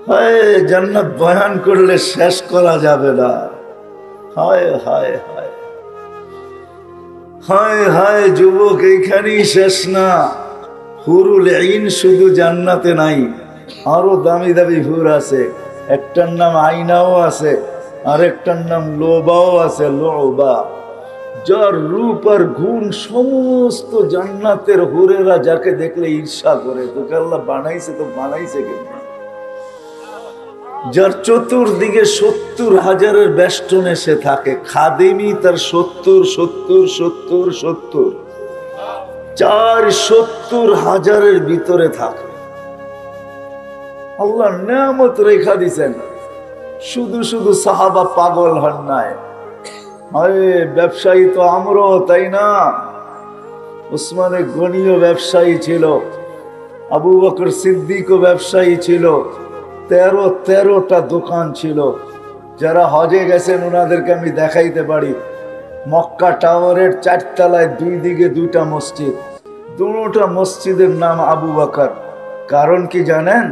হায় জান্নাত বয়ান করলে শেষ করা যাবে না। হায় হায় হায় হায় হায় যুবক, এইখানেই শেষ না। হুরুল আইন শুধু জান্নাতে নাই, আরো দামি দামি হুর আছে। একটার নাম আইনাও আছে, আর একটার নাম লোবাও আছে। লোবা, যার রূপ আর গুণ সমস্ত জান্নাতের হুরেরা যাকে দেখলে ঈর্ষা করে। তোকে আল্লাহ বানাইছে তো বানাইছে কেন? যার চতুর্দিকে 70,000-এর বেষ্টনে সে থাকে, খাদেমি তার 70 70 ভিতরে থাকে। আল্লাহ নেয়ামত রেখা দিছেন, শুধু শুধু সাহাবা পাগল হন নাই। ব্যবসায়ী তো আমরাও, তাই না? উসমানে গনিও ব্যবসায়ী ছিল, আবু বকর সিদ্দিকও ব্যবসায়ী ছিল। 13টা দোকান ছিল। যারা হজে গেছেন ওনাদেরকে আমি দেখাইতে পারি। মক্কা টাওয়ারের 4 তলায় 2 দিকে 2টা মসজিদ, দুটো মসজিদের নাম আবু বকর। কারণ কি জানেন?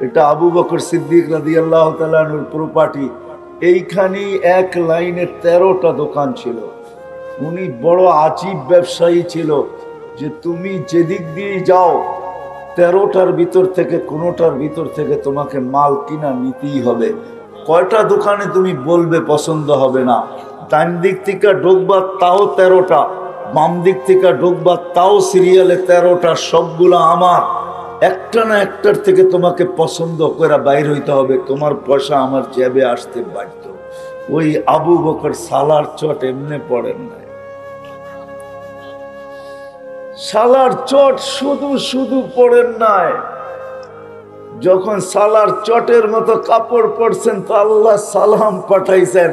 এটা আবু বকর সিদ্দিক রাদিয়াল্লাহু তাআলা আনহুর প্রপার্টি। এইখানেই এক লাইনে 13টা দোকান ছিল। উনি বড় আজীব ব্যবসায়ী ছিল, যে তুমি যেদিক দিয়ে যাও 13টার ভিতর থেকে কোনোটার ভিতর থেকে তোমাকে মাল কিনা নিতেই হবে। কয়টা দোকানে তুমি বলবে পছন্দ হবে না। ডান দিক থেকে ঢুকবা তাও 13টা, বাম দিক থেকে ঢুকবা তাও সিরিয়ালে 13টা, সবগুলো আমার। একটা না একটার থেকে তোমাকে পছন্দ করে বাইর হইতে হবে। তোমার পয়সা আমার জেবে আসতে বাধ্য। ওই আবু বকর সালার চট এমনি পড়েন না। সালার চট শুধু শুধু পড়েন নাই। যখন সালার চটের মতো কাপড় পরছেন তো আল্লাহ সালাম পাঠাইছেন।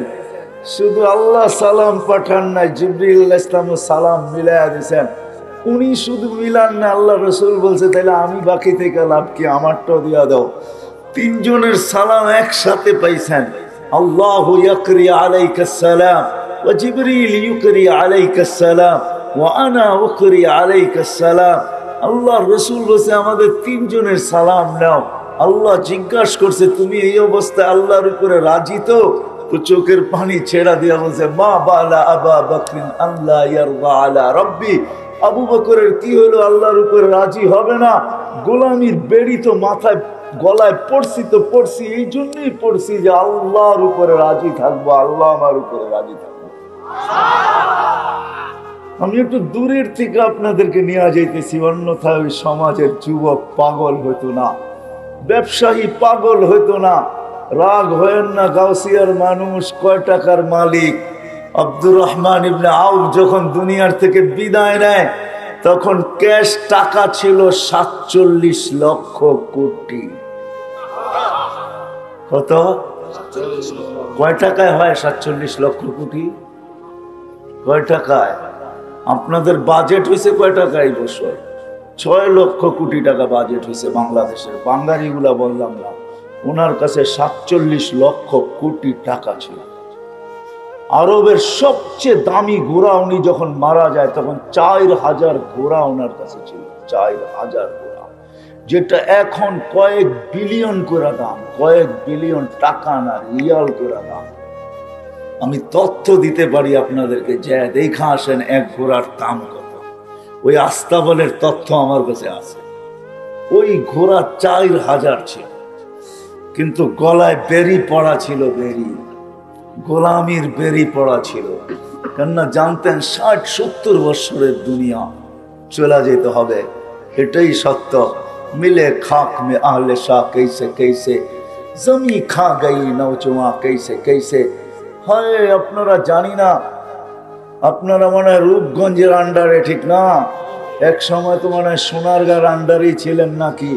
শুধু আল্লাহ সালাম পাঠান নাই, জিবরিল আলাইহিস সালামও সালাম মিলাইয়া দিয়েছেন। উনি শুধু মিলান না, আল্লাহ রাসূল বলছে তাইলে আমি বাকি থেকে লাভ কি, আমারটাও দিয়া দাও। 3 জনের সালাম একসাথে পাইছেন। আল্লাহু ইয়াকরি আলাইকাস সালাম ওয়া জিবরিল ইউকরি আলাইকাস সালাম ওয়া আনা উকরি আলাইকাস সালাম। আল্লাহ রাসূল বলছে আমাদের 3 জনের সালাম নাও। আল্লাহ জিজ্ঞাসা করছে তুমি এই অবস্থায় আল্লাহর উপরে রাজি তো? তো চোখের পানি ছেড়া দিয়া বলছে মা বালা আবা বকরিন আল্লাহ ইয়ারদা আলা রাব্বি। আবু বকরের কি হলো, আল্লাহর উপরে রাজি হবে না? গোলামির বেড়ি তো মাথায় গলায় পড়ছি তো পড়ছি, এই জন্যই পড়ছি যে আল্লাহর উপরে রাজি থাকবো, আল্লাহ আমার উপরে রাজি থাকবো। আমি একটু দূরের থেকে আপনাদেরকে নিয়ে যাইতেছি, অন্যথায় ওই সমাজের যুবক পাগল হইতো না, ব্যবসায়ী পাগল হইতো না। রাগ হয়েন না, গাউসিয়ার মানুষ, কয় টাকার মালিক। আব্দুর রহমান ইবনে আউফ যখন দুনিয়ার থেকে বিদায় নেয় তখন ক্যাশ টাকা ছিল 47 লক্ষ কোটি। কত? কয় টাকায় হয় 47 লক্ষ কোটি? কয় টাকায়? আপনাদের বাজেট হয়েছে কয় টাকা এই বছর? 6 লক্ষ কোটি টাকা বাজেট হয়েছে বাংলাদেশের। বাঙালিগুলা বললাম না, ওনার কাছে 47 লক্ষ কোটি টাকা ছিল। আরবের সবচেয়ে দামি ঘোড়া উনি যখন মারা যায় তখন 4000 ঘোড়া ওনার কাছে ছিল। 4000 ঘোড়া, যেটা এখন কয়েক বিলিয়ন করে দাম, কয়েক বিলিয়ন টাকা না, রিয়াল করে দাম। আমি তথ্য দিতে পারি আপনাদেরকে, যে দেখা আসেন এক ঘোড়ার দাম কত। ওই আস্তাবলের তথ্য আমার কাছে আছে। ওই ঘোড়া 4000 ছিল, কিন্তু গলায় বেরি পড়া ছিল, বেরি, গোলামির বেরি পড়া ছিল। কেননা জানতেন 60-70 বছরের দুনিয়া চলে যেতে হবে, এটাই সত্য। মিলে খাক মে আহলে শাহ कैसे कैसे জমি খা গই নওজওয়ান कैसे कैसे। হায় আপনারা জানি না, আপনারা মনে হয় রূপগঞ্জের আন্ডারে, ঠিক না? এক সময় তো মনে হয় সোনারগাঁর আন্ডারেই ছিলেন নাকি,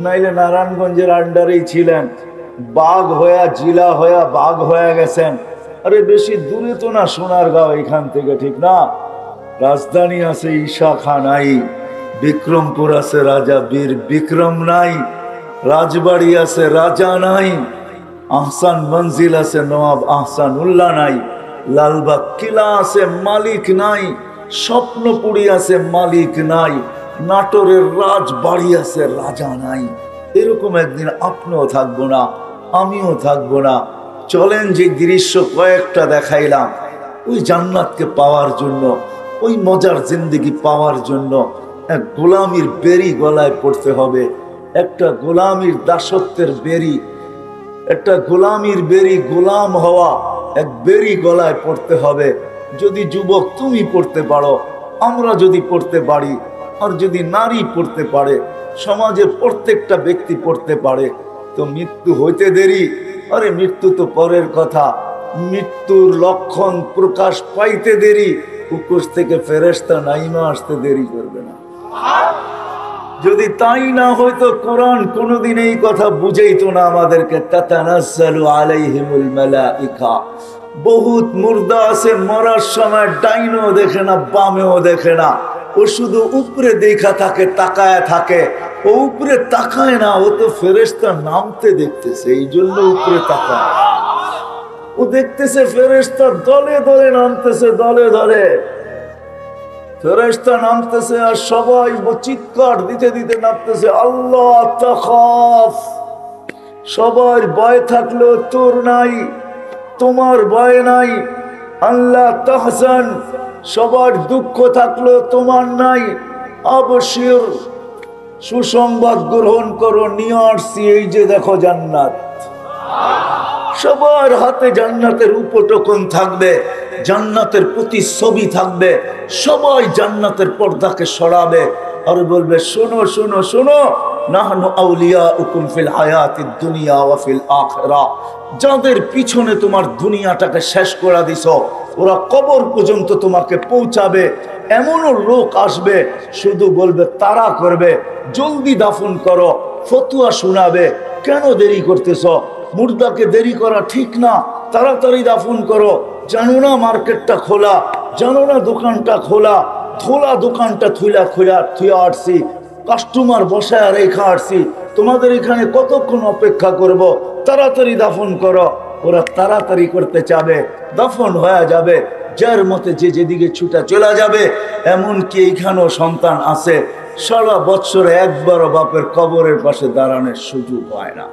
নাইলে নারায়ণগঞ্জের আন্ডারেই ছিলেন। বাঘ হয়ে জিলা হয়ে বাঘ হয়ে গেছেন। আরে বেশি দূরে তো না সোনারগাঁও এখান থেকে, ঠিক না? রাজধানী আছে ঈশা খান নাই, বিক্রমপুর আছে রাজা বীর বিক্রম নাই, রাজবাড়ি আছে রাজা নাই, আহসান মঞ্জিল আছে নবাব আহসান উল্লাহ নাই, লালবাগ কিলা আছে মালিক নাই, স্বপ্নপুরী আছে মালিক নাই, নাটোরের রাজবাড়ি আছে রাজা নাই। এরকম একদিন আপনিও থাকবো না, আমিও থাকবো না। চলেন যে দৃশ্য কয়েকটা দেখাইলাম, ওই জান্নাতকে পাওয়ার জন্য, ওই মজার জিন্দেগি পাওয়ার জন্য এক গোলামির বেরি গলায় পড়তে হবে। একটা গোলামির দাসত্বের বেরি, একটা গোলামির বেরি, গোলাম হওয়া এক বেরি গলায় পড়তে হবে। যদি যুবক তুমি পড়তে পারো, আমরা যদি পড়তে পারি, আর যদি নারী পড়তে পারে, সমাজের প্রত্যেকটা ব্যক্তি পড়তে পারে, তো মৃত্যু হইতে দেরি? আরে মৃত্যু তো পরের কথা, মৃত্যুর লক্ষণ প্রকাশ পাইতে দেরি, উপর থেকে ফেরেশতা নাইমা আসতে দেরি করবে না। যদি তাই না হয়তো কোরআন কোনোদিন এই কথা বুঝাইতো না আমাদেরকে। তাতানাজ্জালু আলাইহিমুল মালাইকা, বহুত মুর্দা আছে, মরার সময় ডাইনও দেখে না, বামেও দেখে না, ও শুধু উপরে দেখা থাকে, তাকায় থাকে। ও উপরে তাকায় না, ও তো ফেরেশতা নামতে দেখতেছে, এই জন্য উপরে তাকায়। ও দেখতেছে ফেরেশতা দলে দলে নামতেছে, দলে দলে ফেরেশতা নামতেছে, আর সবাই চিৎকার দিতে দিতে নামতেছে, আল্লাহ তাখাফ। সবার ভয় থাকলেও তোর নাই, তোমার ভয় নাই। আল্লাহ তাহজান, সবার দুঃখ থাকলেও তোমার নাই। আবশির, সুসংবাদ গ্রহণ করো, নিয়ে আসছি এই যে দেখো জান্নাত। সবার হাতে জান্নাতের উপটকন থাকবে, জান্নাতের প্রতিচ্ছবি থাকবে। সবাই জান্নাতের পর্দাকে সরাবে আর বলবে, শোনো শোনো শোনো, নাহনু আউলিয়াউকুম ফিল হায়াতিদ দুনিয়া ওয়া ফিল আখিরাহ। যাদের পিছনে তোমার দুনিয়াটাকে শেষ করে দিছো, ওরা কবর পর্যন্ত তোমাকে পৌঁছাবে। এমনও লোক আসবে, শুধু বলবে, তাড়া করবে, জলদি দাফন করো, ফতুয়া শোনাবে, কেন দেরি করতেছ? মুর্দাকে দেরি করা ঠিক না, তাড়াতাড়ি দাফন করো। জানো না মার্কেটটা খোলা, জানো না দোকানটা খোলা, খোলা দোকানটা থুয়া আসছি, কাস্টমার বসায় রেখা আসছি, তোমাদের এখানে কতক্ষণ অপেক্ষা করব, তাড়াতাড়ি দাফন করো। ওরা তাড়াতাড়ি করতে চাবে, দাফন হয়ে যাবে, যার মতে যে যেদিকে ছুটা চলে যাবে। এমনকি এইখানেও সন্তান আছে, সারা বৎসরে একবারও বাপের কবরের পাশে দাঁড়ানোর সুযোগ হয় না।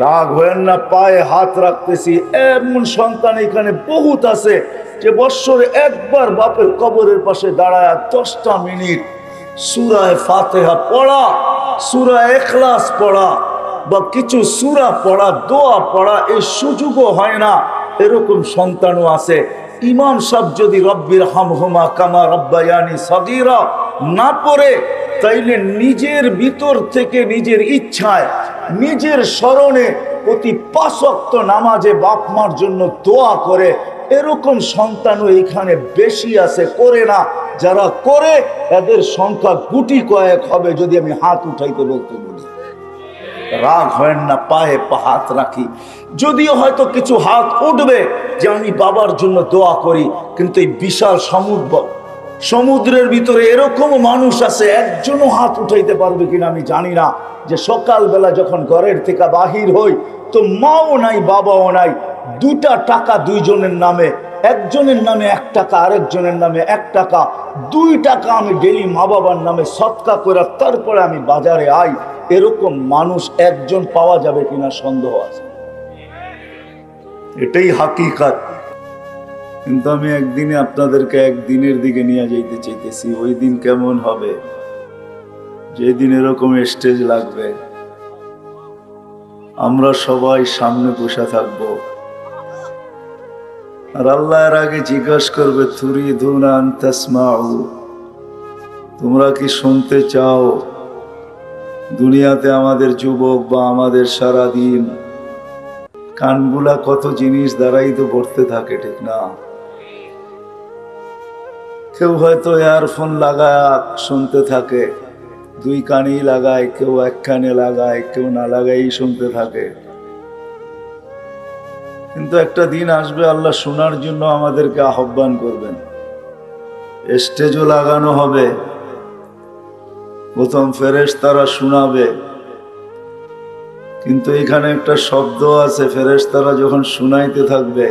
রাগ হয়েন না, পায়ে হাত রাখতেছি, এমন সন্তান এখানে বহুত আছে যে বৎসরে একবার বাপের কবরের পাশে দাঁড়ায় 10টা মিনিট সূরা ফাতিহা পড়া, সূরা ইখলাস পড়া বা কিছু সূরা পড়া, দোয়া পড়া, এই সুযোগও হয় না। এরকম সন্তানও আছে। ইমাম সাহেব যদি রব্বির হামহুমা কামা রব্বায়ানি সগীরা না পড়ে, তাইলে নিজের ভিতর থেকে নিজের ইচ্ছায়, নিজের স্মরণে প্রতি 5 ওয়াক্ত নামাজে বাপ মার জন্য দোয়া করে। এরকম সন্তানও এখানে বেশি আছে, করে না। যারা করে এদের সংখ্যা গুটি কয়েক হবে, যদি আমি হাত উঠাইতে বলতে বলি। রাগ হয় না, পায়ে হাত রাখি। যদিও হয়তো কিছু হাত উঠবে যে আমি বাবার জন্য দোয়া করি, কিন্তু এই বিশাল সমুদ্রের ভিতরে এরকম মানুষ আছে, একজনও হাত উঠাইতে পারবে কিনা আমি জানি না, যে সকালবেলা যখন ঘরের থেকে বাহির হই তো মাও নাই, বাবাও নাই, 2টা টাকা দুইজনের নামে, একজনের নামে 1 টাকা, আরেকজনের নামে 1 টাকা, 2 টাকা আমি ডেলি মা বাবার নামে সৎকা করে তারপরে আমি বাজারে আই। এরকম মানুষ একজন পাওয়া যাবে কিনা সন্দেহ আছে। এটাই হাকিকত। কিন্তু আমি একদিনে আপনাদেরকে একদিনের দিকে নিয়ে যাইতে চাইতেছি। ওই দিন কেমন হবে? যেদিন এরকম স্টেজ লাগবে, আমরা সবাই সামনে বসে থাকবো, আর আল্লাহ এর আগে জিজ্ঞাসা করবে, তুরিদুনা আন তাসমাউ, তোমরা কি শুনতে চাও? দুনিয়াতে আমাদের যুবক বা আমাদের সারাদিন কানগুলা কত জিনিস দ্বারাই তো ভরতে থাকে, ঠিক না? কেউ হয়তো ইয়ারফোন লাগায় শুনতে থাকে, 2 কানেই লাগায়, কেউ 1 কানে লাগায়, কেউ না লাগাই শুনতে থাকে। কিন্তু একটা দিন আসবে, আল্লাহ শোনার জন্য আমাদেরকে আহ্বান করবেন, স্টেজও লাগানো হবে, প্রথম ফেরেশতারা শোনাবে। কিন্তু এখানে একটা শব্দ আছে, ফেরেশতারা যখন শুনাইতে থাকবে,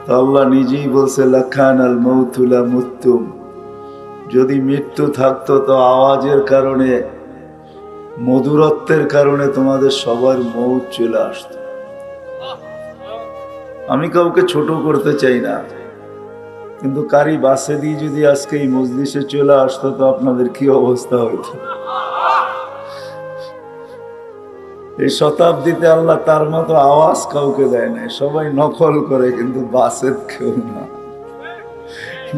তো আল্লাহ নিজেই বলছে, লাখানাল মাউতু লা মুতুম, যদি মৃত্যু থাকতো তো আওয়াজের কারণে মধুরত্বের কারণে তোমাদের সবার মৌত চলে আসতো। আমি কাউকে ছোট করতে চাই না, কিন্তু কারি বাসে দিয়ে যদি আজকে এই মজলিসে চলে আসতো তো আপনাদের কি অবস্থা হইতো। এই শতাব্দীতে আল্লাহ তার মতো আওয়াজ কাউকে দেয় না, সবাই নকল করে, কিন্তু বাসের কেউ না।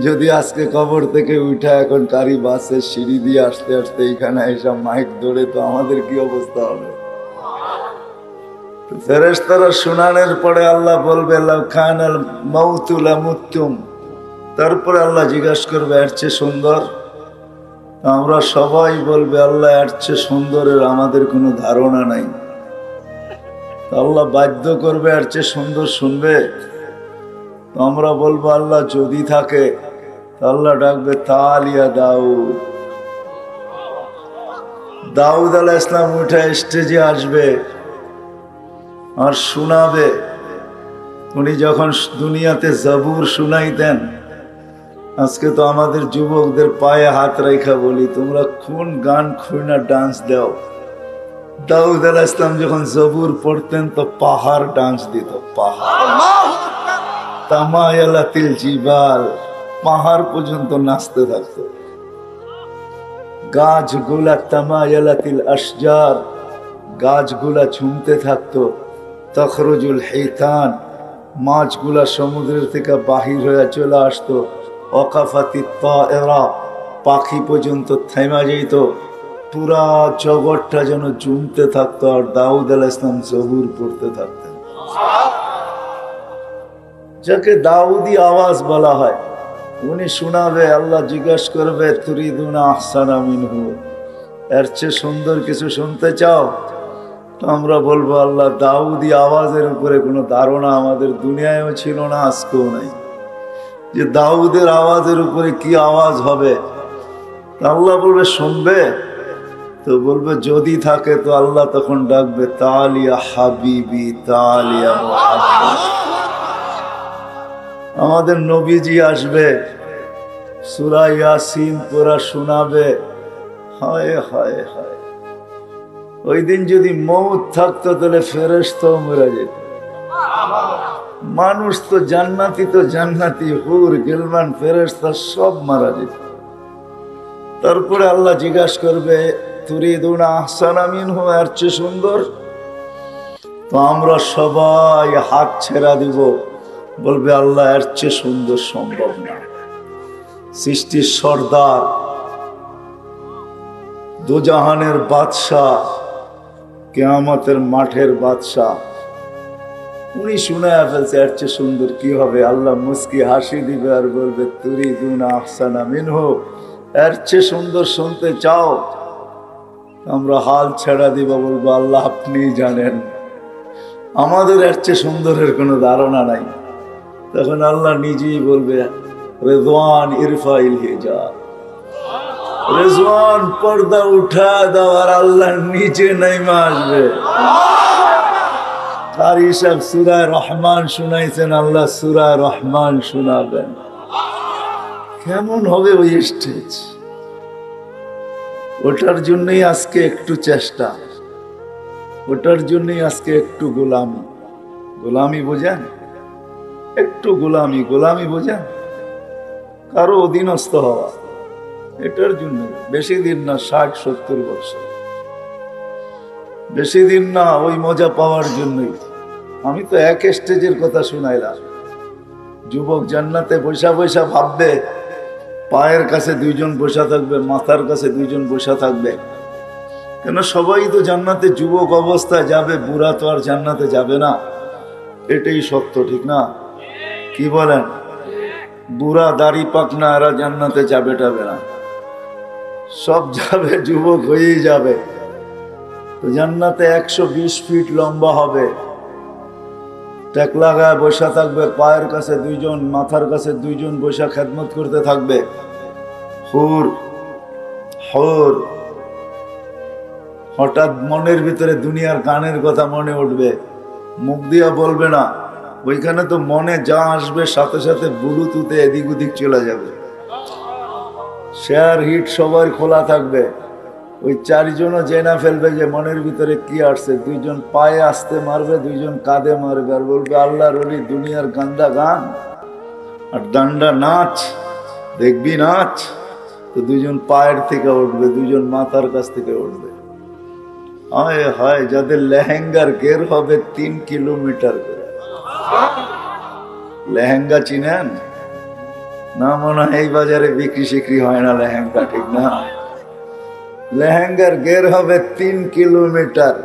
যদি আজকে কবর থেকে উঠা এখন কারি বাসের সিঁড়ি দিয়ে আসতে আসতে এইখানে এসব মাইক ধরে তো আমাদের কি অবস্থা হবে। ফেরেশতারা শুনানোর পরে আল্লাহ বলবে লাউ কানাল মাউতু লামুতুম, তারপরে আল্লাহ জিজ্ঞাসা করবে এর চেয়ে সুন্দর? আমরা সবাই বলবে আল্লাহ এর চেয়ে সুন্দরের আমাদের কোনো ধারণা নাই। আল্লাহ বাধ্য করবে এর চেয়ে সুন্দর শুনবে। আমরা বলবো আল্লাহ যদি থাকে। আল্লাহ ডাকবে তালিয়া দাউদ। দাউদ আলাইহিস সালাম উঠে স্টেজে আসবে আর শোনাবে। উনি যখন দুনিয়াতে জবুর শুনাইতেন, আজকে তো আমাদের যুবকদের পায়ে হাত রেখা বলি তোমরা কোন গান খুঁজনা ডান্স দাও। দাউদ আলাইহিস সালাম যখন জবুর পড়তেন তো পাহাড় ডান্স দিত, পাহাড় তামায়ালাতিল জিবাল, পাহাড় পর্যন্ত নাচতে থাকতো। গাছগুলা তামায়ালাতিল আশজার, গাছগুলা ঝুমতে থাকতো। তখরুজুল হিতান, মাছগুলা সমুদ্রের থেকে বাহির হয়ে চলে আসতো। ওয়াকাফাতিত তায়রা, পাখি পর্যন্ত থেমে যেত। পুরা জগৎটা যেন ঝুমতে থাকতো। আর দাউদ আলাইহিস সালাম জবুর পড়তে থাকতেন, যাকে দাউদি আওয়াজ বলা হয়। উনি শোনাবে, আল্লাহ জিজ্ঞাসা করবে তুরিদুনা আহসানা মিনহু, এর চেয়ে সুন্দর কিছু শুনতে চাও? আমরা বলবো আল্লাহ দাউদি আওয়াজের উপরে কোনো ধারণা আমাদের দুনিয়ায়ও ছিল না, আজকেও নাই, যে দাউদের আওয়াজের উপরে কি আওয়াজ হবে। আল্লাহ বলবে শুনবে? তো বলবে যদি থাকে তো আল্লাহ তখন ডাকবে তালিয়া হাবিবি তালিয়া মুহাম্মদ। আমাদের নবীজি আসবে, সূরা ইয়াসিন পড়া শোনাবে। হায় হায় হায়, ওই দিন যদি মৌত থাকতো তাহলে ফেরেশতাও মরে যেত। মানুষ তো জান্নাতি, হুর গিলমান ফেরেশতা সব মারা যেত। তারপরে আল্লাহ জিজ্ঞাসা করবে তুরিদুনা আহসানা মিনহু, এর চেয়ে সুন্দর? তো আমরা সবাই হাত ছেড়া দিব, বলবে আল্লাহ এর চেয়ে সুন্দর সম্ভব না। সৃষ্টির সর্দার, দুজাহানের বাদশাহ, কিয়ামতের মাঠের বাদশাহ, উনি শুনায়া ফেলছে এর চেয়ে সুন্দর কি হবে। আল্লাহ মুস্কি হাসি দিবে আর বলবে তুরিদুনা আহসানা মিনহু, এর চেয়ে সুন্দর শুনতে চাও? আমরা হাল ছেড়া দিব, বলবো আল্লাহ আপনি জানেন, আমাদের এর চেয়ে সুন্দরের কোনো ধারণা নাই। তখন আল্লাহ নিজেই বলবে রেজওয়ান ইরফাইল হিজাব, রেজওয়ান পর্দা উঠা দাও, আর আল্লাহ নিচে নেমে আসবে। আর হিসাব সূরা রহমান শুনাইছেন, আল্লাহ সূরা রহমান শোনাবেন। কেমন হবে ওই স্টেজ? ওটার জন্যই আজকে একটু চেষ্টা, ওটার জন্যই আজকে একটু গোলামি। গোলামি বোঝেন? একটু গোলামি বোঝেন? কারো অধীনস্থ হওয়া, এটার জন্য বেশি দিন না, 60-70 বছর, বেশি দিন না ওই মজা পাওয়ার জন্যই। আমি তো এক স্টেজের কথা শুনাইলাম। যুবক জান্নাতে বৈশা বৈশা ভাববে পায়ের কাছে দুইজন বসা থাকবে, মাথার কাছে দুইজন বসা থাকবে। কেন সবাই তো জান্নাতে যুবক অবস্থায় যাবে, বুড়া তো আর জান্নাতে যাবে না। এটাই সত্য, ঠিক না? কি বলেন? বুড়া দাড়ি পাকনা এরা জান্নাতে যাবে না, সব যাবে যুবক হয়েই যাবে। তো জান্নাতে 120 ফিট লম্বা হবে, ট্যাক লাগায় বসা থাকবে, পায়ের কাছে দুইজন, মাথার কাছে দুইজন বসা খেদমত করতে থাকবে। হুর হুর। হঠাৎ মনের ভিতরে দুনিয়ার গানের কথা মনে উঠবে, মুখ দিয়া বলবে না, ওইখানে তো মনে যা আসবে সাথে সাথে ব্লুটুথে এদিক ওদিক চলে যাবে। শেয়ার হিট সবার খোলা থাকবে, ওই চারজনও জেনা ফেলবে যে মনের ভিতরে কি আসছে। দুইজন পায়ে আসতে মারবে, দুইজন কাঁধে মারবে, আর বলবে আল্লাহর ওলি দুনিয়ার গান্দা গান আর দান্ডা নাচ দেখবি নাচ। তো দুইজন পায়ের থেকে উঠবে, দুইজন মাথার কাছ থেকে উঠবে। হায় হায়, যাদের লেহেঙ্গার গের হবে 3 কিলোমিটার করে। লেহেঙ্গা চিনেন না? মনে হয় এই বাজারে বিক্রি শিক্রি হয় না লেহেঙ্গা, ঠিক না? লেহেঙ্গার গের হবে 3 কিলোমিটার।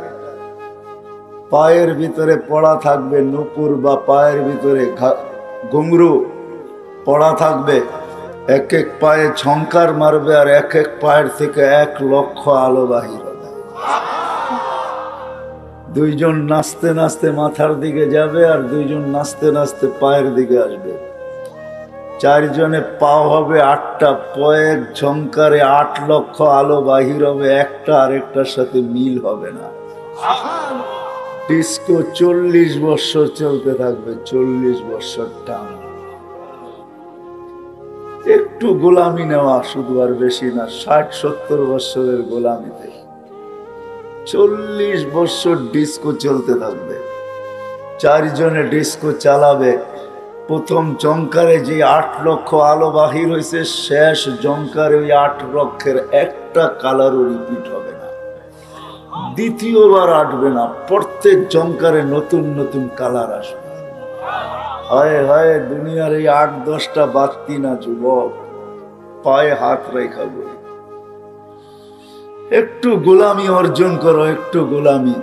পায়ের ভিতরে পড়া থাকবে নুপুর, বা পায়ের ভিতরে ঘুংরু পড়া থাকবে। এক এক পায়ে ঝংকার মারবে, আর এক এক পায়ের থেকে 1 লক্ষ আলো বাহির হবে। দুইজন নাচতে নাচতে মাথার দিকে যাবে, আর দুইজন নাচতে নাচতে পায়ের দিকে আসবে। চারজনে পাও হবে 8টা, পয়ের ঝংকারে 8 লক্ষ আলো বাহির হবে, একটা আরেকটার সাথে মিল হবে না। ডিস্কো 40 বছর চলতে থাকবে, 40 বছর টান। একটু গোলামি নেওয়া শুধু, আর বেশি না। 60-70 বছরের গোলামিতে 40 বছর ডিস্কো চলতে থাকবে। চারজনে ডিস্কো চালাবে। প্রথম জংকারে যে 8 লক্ষ আলো বাহির হয়েছে, শেষ জংকারে ওই 8 লক্ষের একটা কালারও রিপিট হবে না, দ্বিতীয়বার আসবে না। প্রত্যেক জংকারে নতুন নতুন কালার আসবে। হায় হায়, দুনিয়ার এই 8-10টা বাতি না যুবক, পায়ে হাত রেখা বলি, একটু গোলামি অর্জন করো, একটু গোলামি,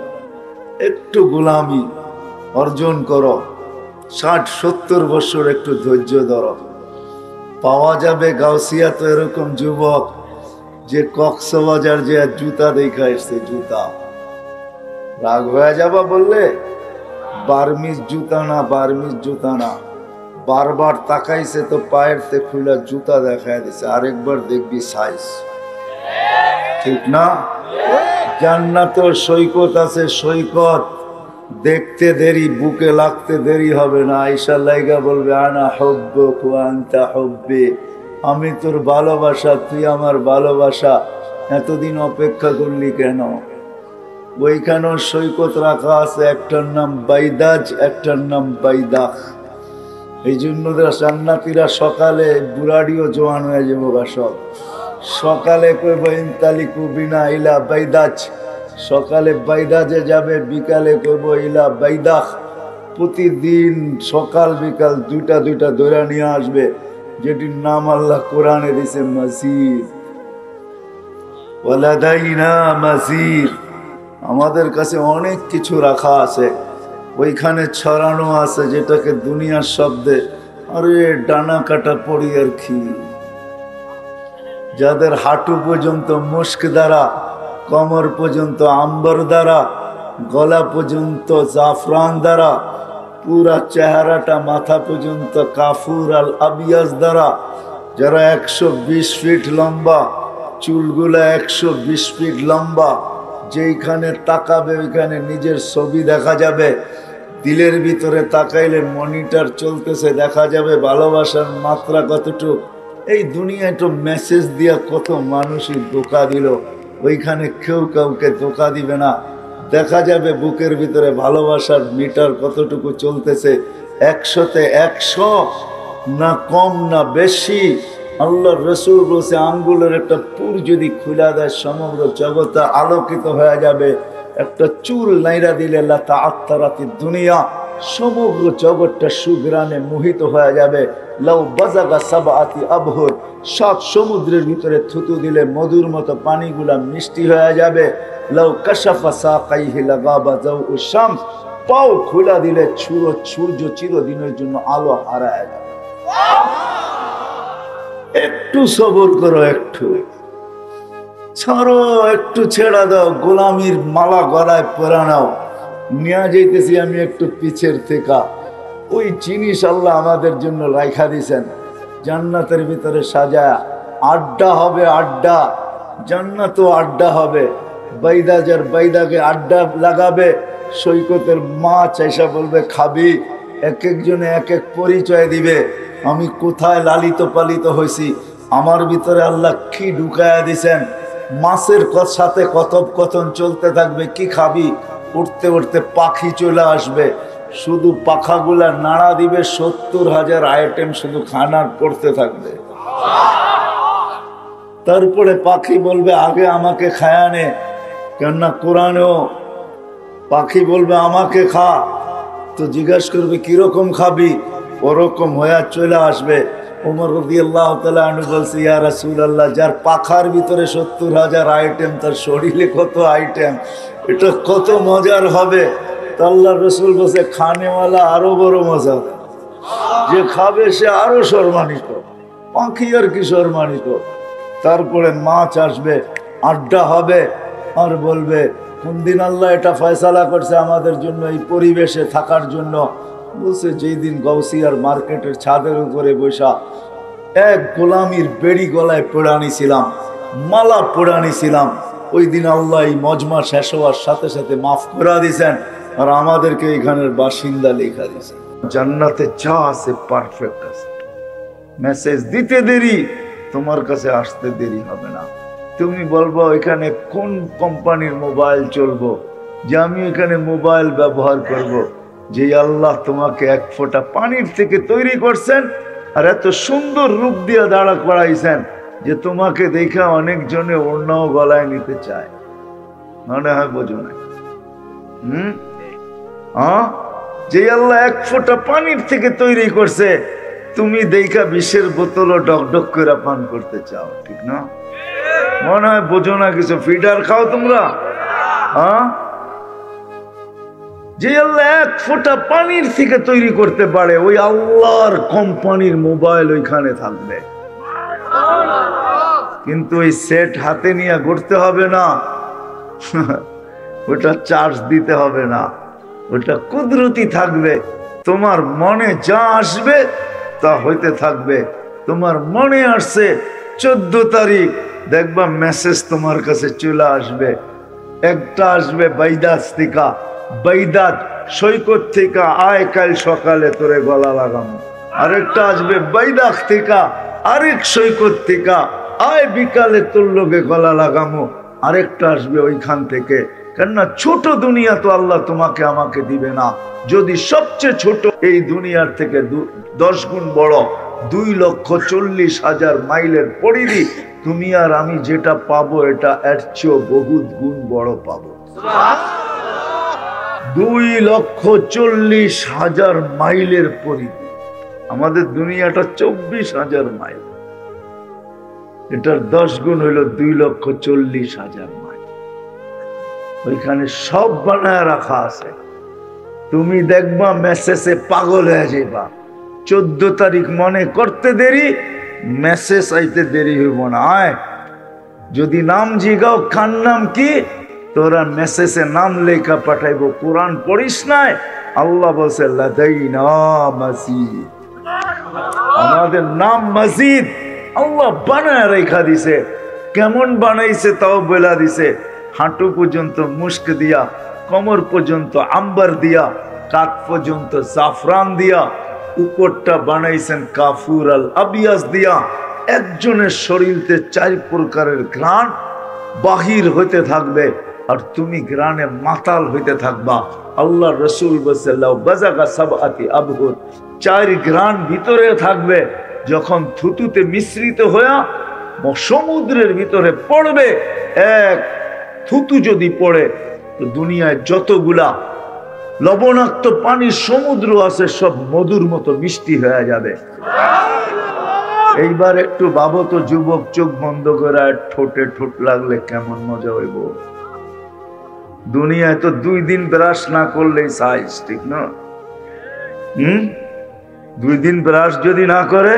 একটু গোলামি অর্জন করো। 60-70 বছর একটু ধৈর্য ধরো। পাওয়া যাবে গাউসিয়া তো এরকম যুবক যে কক্সবাজার যে জুতা দেখা এসছে, জুতা। রাগ হয়ে যাবা বললে? বার্মিজ জুতা না, বার্মিজ জুতা না। বারবার তাকাইছে তো পায়ের তে খুলে জুতা দেখায় দিছে, আরেকবার দেখবি সাইজ, ঠিক না? জান্নাতের সৈকত আছে, সৈকত দেখতে দেরি, বুকে লাগতে দেরি হবে না। আয়েশা লাইগা বলবে আনা হুব্বুক ওয়া আনতা হুব্বি, আমি তোর ভালোবাসা, তুই আমার ভালোবাসা, এতদিন অপেক্ষা করলি কেন? ওইখানেও সৈকত রাখা আছে, একটার নাম বাইদাজ, একটার নাম বাইদাখ। এই জন্য জান্নাতীরা সকালে বুড়াডিও জোয়ান হয়ে যাবো সব। সকালে কইব ইনতালিকু বিনা ইলা বাইদাজ, সকালে বাইদাজে যাবে, বিকালে কইব ইলা বাইদাখ। প্রতিদিন সকাল বিকাল 2টা দৌড়া নিয়ে আসবে, যেটির নাম আল্লাহ কোরআনে দিছে মসজিদ। ওয়ালাদাইনা মসজিদ, আমাদের কাছে অনেক কিছু রাখা আছে, ওইখানে ছড়ানো আছে, যেটাকে দুনিয়ার শব্দে আরে ডানা কাটা পড়ি আর কি। যাদের হাঁটু পর্যন্ত মুস্ক দ্বারা, কমর পর্যন্ত আম্বর দ্বারা, গলা পর্যন্ত জাফরান দ্বারা, পুরা চেহারাটা মাথা পর্যন্ত কাফুর আল আবিয়াজ দ্বারা, যারা 120 ফিট লম্বা, চুলগুলা 120 ফিট লম্বা, যেইখানে তাকাবে ওইখানে নিজের ছবি দেখা যাবে। দিলের ভিতরে তাকাইলে মনিটর চলতেছে, দেখা যাবে ভালোবাসার মাত্রা কতটুক। এই দুনিয়ায় তো মেসেজ দিয়া কত মানুষই ধোঁকা দিল, ওইখানে কেউ কাউকে ধোঁকা দিবে না। দেখা যাবে বুকের ভিতরে ভালোবাসার মিটার কতটুকু চলতেছে, 100-তে 100, না কম না বেশি। আল্লাহ রসুল বলছে আঙ্গুলের একটা পুর যদি খুলা দেয়, সমগ্র জগৎ আলোকিত হয়ে যাবে। একটা চুল নাইরা দিলে লাতা আত্মারাতি দুনিয়া, সমগ্র জগৎটা সুগ্রানে মোহিত হয়ে যাবে। লাউ বাজাগা সাবাতি আবহর, 7 সমুদ্রের ভিতরে থুতু দিলে মধুর মতো পানিগুলা মিষ্টি হয়ে যাবে। লাউ কাশাফা সাকাইহি লাগাবা যাউ শামস, পাও খুলা দিলে সূর্য চিরদিনের জন্য আলো হারায় যাবে। একটু সবর করো, একটু ছাড়ো, একটু ছেড়া দাও, গোলামির মালা গলায় পরা নাও। নিয়ে যাইতেছি আমি একটু পিছের থেকে। ওই জিনিস আল্লাহ আমাদের জন্য রাখা দিয়েছেন জান্নাতের ভিতরে সাজায়া। আড্ডা হবে, আড্ডা, জান্নাতও আড্ডা হবে। বাইদাজার বাইদাকে আড্ডা লাগাবে, সৈকতের মাছ এসে বলবে খাবি। এক একজনে এক এক পরিচয় দিবে, আমি কোথায় লালিত পালিত হয়েছি, আমার ভিতরে আল্লাহ কি ঢুকায়া দিছেন। মাছের সাথে কথোপকথন চলতে থাকবে, কি খাবি, উঠতে উঠতে পাখি চলে আসবে, শুধু পাখাগুলা নাড়া দিবে, 70,000 আইটেম শুধু খানার পড়তে থাকবে। তারপরে পাখি বলবে আগে আমাকে খায়ানে, কেননা কোরআনেও পাখি বলবে আমাকে খা, তো জিজ্ঞাসা করবে কিরকম খাবি, ওরকম হয়ে চলে আসবে। ওমর রাদিয়াল্লাহু তাআলা আনহু বলছে, ইয়া রাসূলুল্লাহ, যার পাখার ভিতরে 70,000 আইটেম, তার শরীরে কত আইটেম, এটা কত মজার হবে। তো আল্লাহর রাসূল বলছে, খানেওয়ালা আরো বড় মজা, যে খাবে সে আরো সম্মানিত, পাখি আর কি সম্মানিত। তারপরে মাছ আসবে, আড্ডা হবে, আর বলবে কোন দিন আল্লাহ এটা ফয়সালা করছে আমাদের জন্য এই পরিবেশে থাকার জন্য। বলছে যেই দিন গাউসিয়ার মার্কেটের ছাদের উপরে বসা এক গোলামির বেড়ি গলায় পড়ানিছিলাম, মালা পড়ানিছিলাম, ওই দিন আল্লাহ এই মজমা শেষ হওয়ার সাথে সাথে মাফ করে দিয়েছেন, আর আমাদেরকে এখানের বাসিন্দা লেখা দিয়েছেন। জান্নাতে যা আছে পারফেক্ট আছে। মেসেজ দিতে দেরি, তোমার কাছে আসতে দেরি হবে না। তুমি বলবো এখানে কোন কোম্পানির মোবাইল চলবো, যে আমি এখানে মোবাইল ব্যবহার করব, যে আল্লাহ তোমাকে এক ফোঁটা পানির থেকে তৈরি করছেন, আর এত সুন্দর রূপ দিয়ে দাঁড়া করাইছেন যে তোমাকে দেখে অনেকজনে অন্যও গলায় নিতে চায়। মনে হয় বোঝো না? যে আল্লাহ এক ফোঁটা পানির থেকে তৈরি করছে, তুমি দেখা বিষের বোতলও ডকডক করে পান করতে চাও, ঠিক না? মনে হয় বোঝো না কিছু। ফিডার খাও তোমরা? যে আল্লাহ এক ফোঁটা পানির থেকে তৈরি করতে পারে, ওই আল্লাহর কোম্পানির মোবাইল ওইখানে থাকবে, কিন্তু ওই সেট হাতে নিয়ে ঘুরতে হবে না, ওটা চার্জ দিতে হবে না, ওটা কুদরতি থাকবে। তোমার মনে যা আসবে তা হইতে থাকবে। তোমার মনে আসছে 14 তারিখ, দেখবা মেসেজ তোমার কাছে চলে আসবে। একটা আসবে বাইদাত থেকে, বাইদাত সৈকত থেকে, আয় কাল সকালে তোরে গলা লাগামো। আরেকটা আসবে বাইদাত থেকে, আরেক সৈকত থেকে, আয় বিকালে তোর লোকে গলা লাগামো। আরেকটা আসবে ওইখান থেকে, কেননা ছোট দুনিয়া তো আল্লাহ তোমাকে আমাকে দিবে না। যদি সবচেয়ে ছোট এই দুনিয়ার থেকে 10 গুণ বড় 2,40,000 মাইলের পরিধি, তুমি আর আমি যেটা পাবো এটা এর চেয়েও বহুত গুণ বড় পাবো। 2,40,000 মাইলের পরিধি। আমাদের দুনিয়াটা 24,000 মাইল, এটার 10 গুণ হইল 2,40,000 মাইল। ওইখানে সব বানায় রাখা আছে। তুমি দেখবা মেসেজে পাগল হয়ে যাবা। 14 তারিখ মনে করতে দেরি, মেসেজ আইতে দেরি হইব না। আয় যদি নাম জিগাও, খান নাম কি, তোরা মেসেজে নাম লেখা পাঠাইব। কোরআন পড়িস নাই? আল্লাহ বলছে লাদাইনা মাজিদ, আমাদের নাম মসজিদ আল্লাহ বানায় রেখা দিছে। কেমন বানাইছে তাও বলা দিছে। হাঁটু পর্যন্ত মুস্ক দিয়া, কোমর পর্যন্ত আম্বার দিয়া, কাত পর্যন্ত জাফরান দিয়া, উপরটা বানাইছেন কাফুর আল আবিয়াস দিয়া। একজনের শরীরতে 4 প্রকারের ঘ্রাণ বাহির হইতে থাকবে, আর তুমি ঘ্রাণে মাতাল হইতে থাকবা। আল্লাহ রসুল বসাল্লাহ বাজাগা সাবআতি আবহুর, 4 ঘ্রাণ ভিতরে থাকবে। যখন থুতুতে মিশ্রিত হয়ে সমুদ্রের ভিতরে পড়বে, এক থুতু যদি পড়ে, তো দুনিয়ায় যতগুলা লবণাক্ত পানির সমুদ্র আছে সব মধুর মতো মিষ্টি হয়ে যাবে। এইবার একটু ভাবো তো যুবক, চোখ বন্ধ করে ঠোঁটে ঠোঁট লাগলে কেমন মজা হইব। দুনিয়ায় তো 2 দিন ব্রাশ না করলেই সাইজ, ঠিক না? 2 দিন ব্রাশ যদি না করে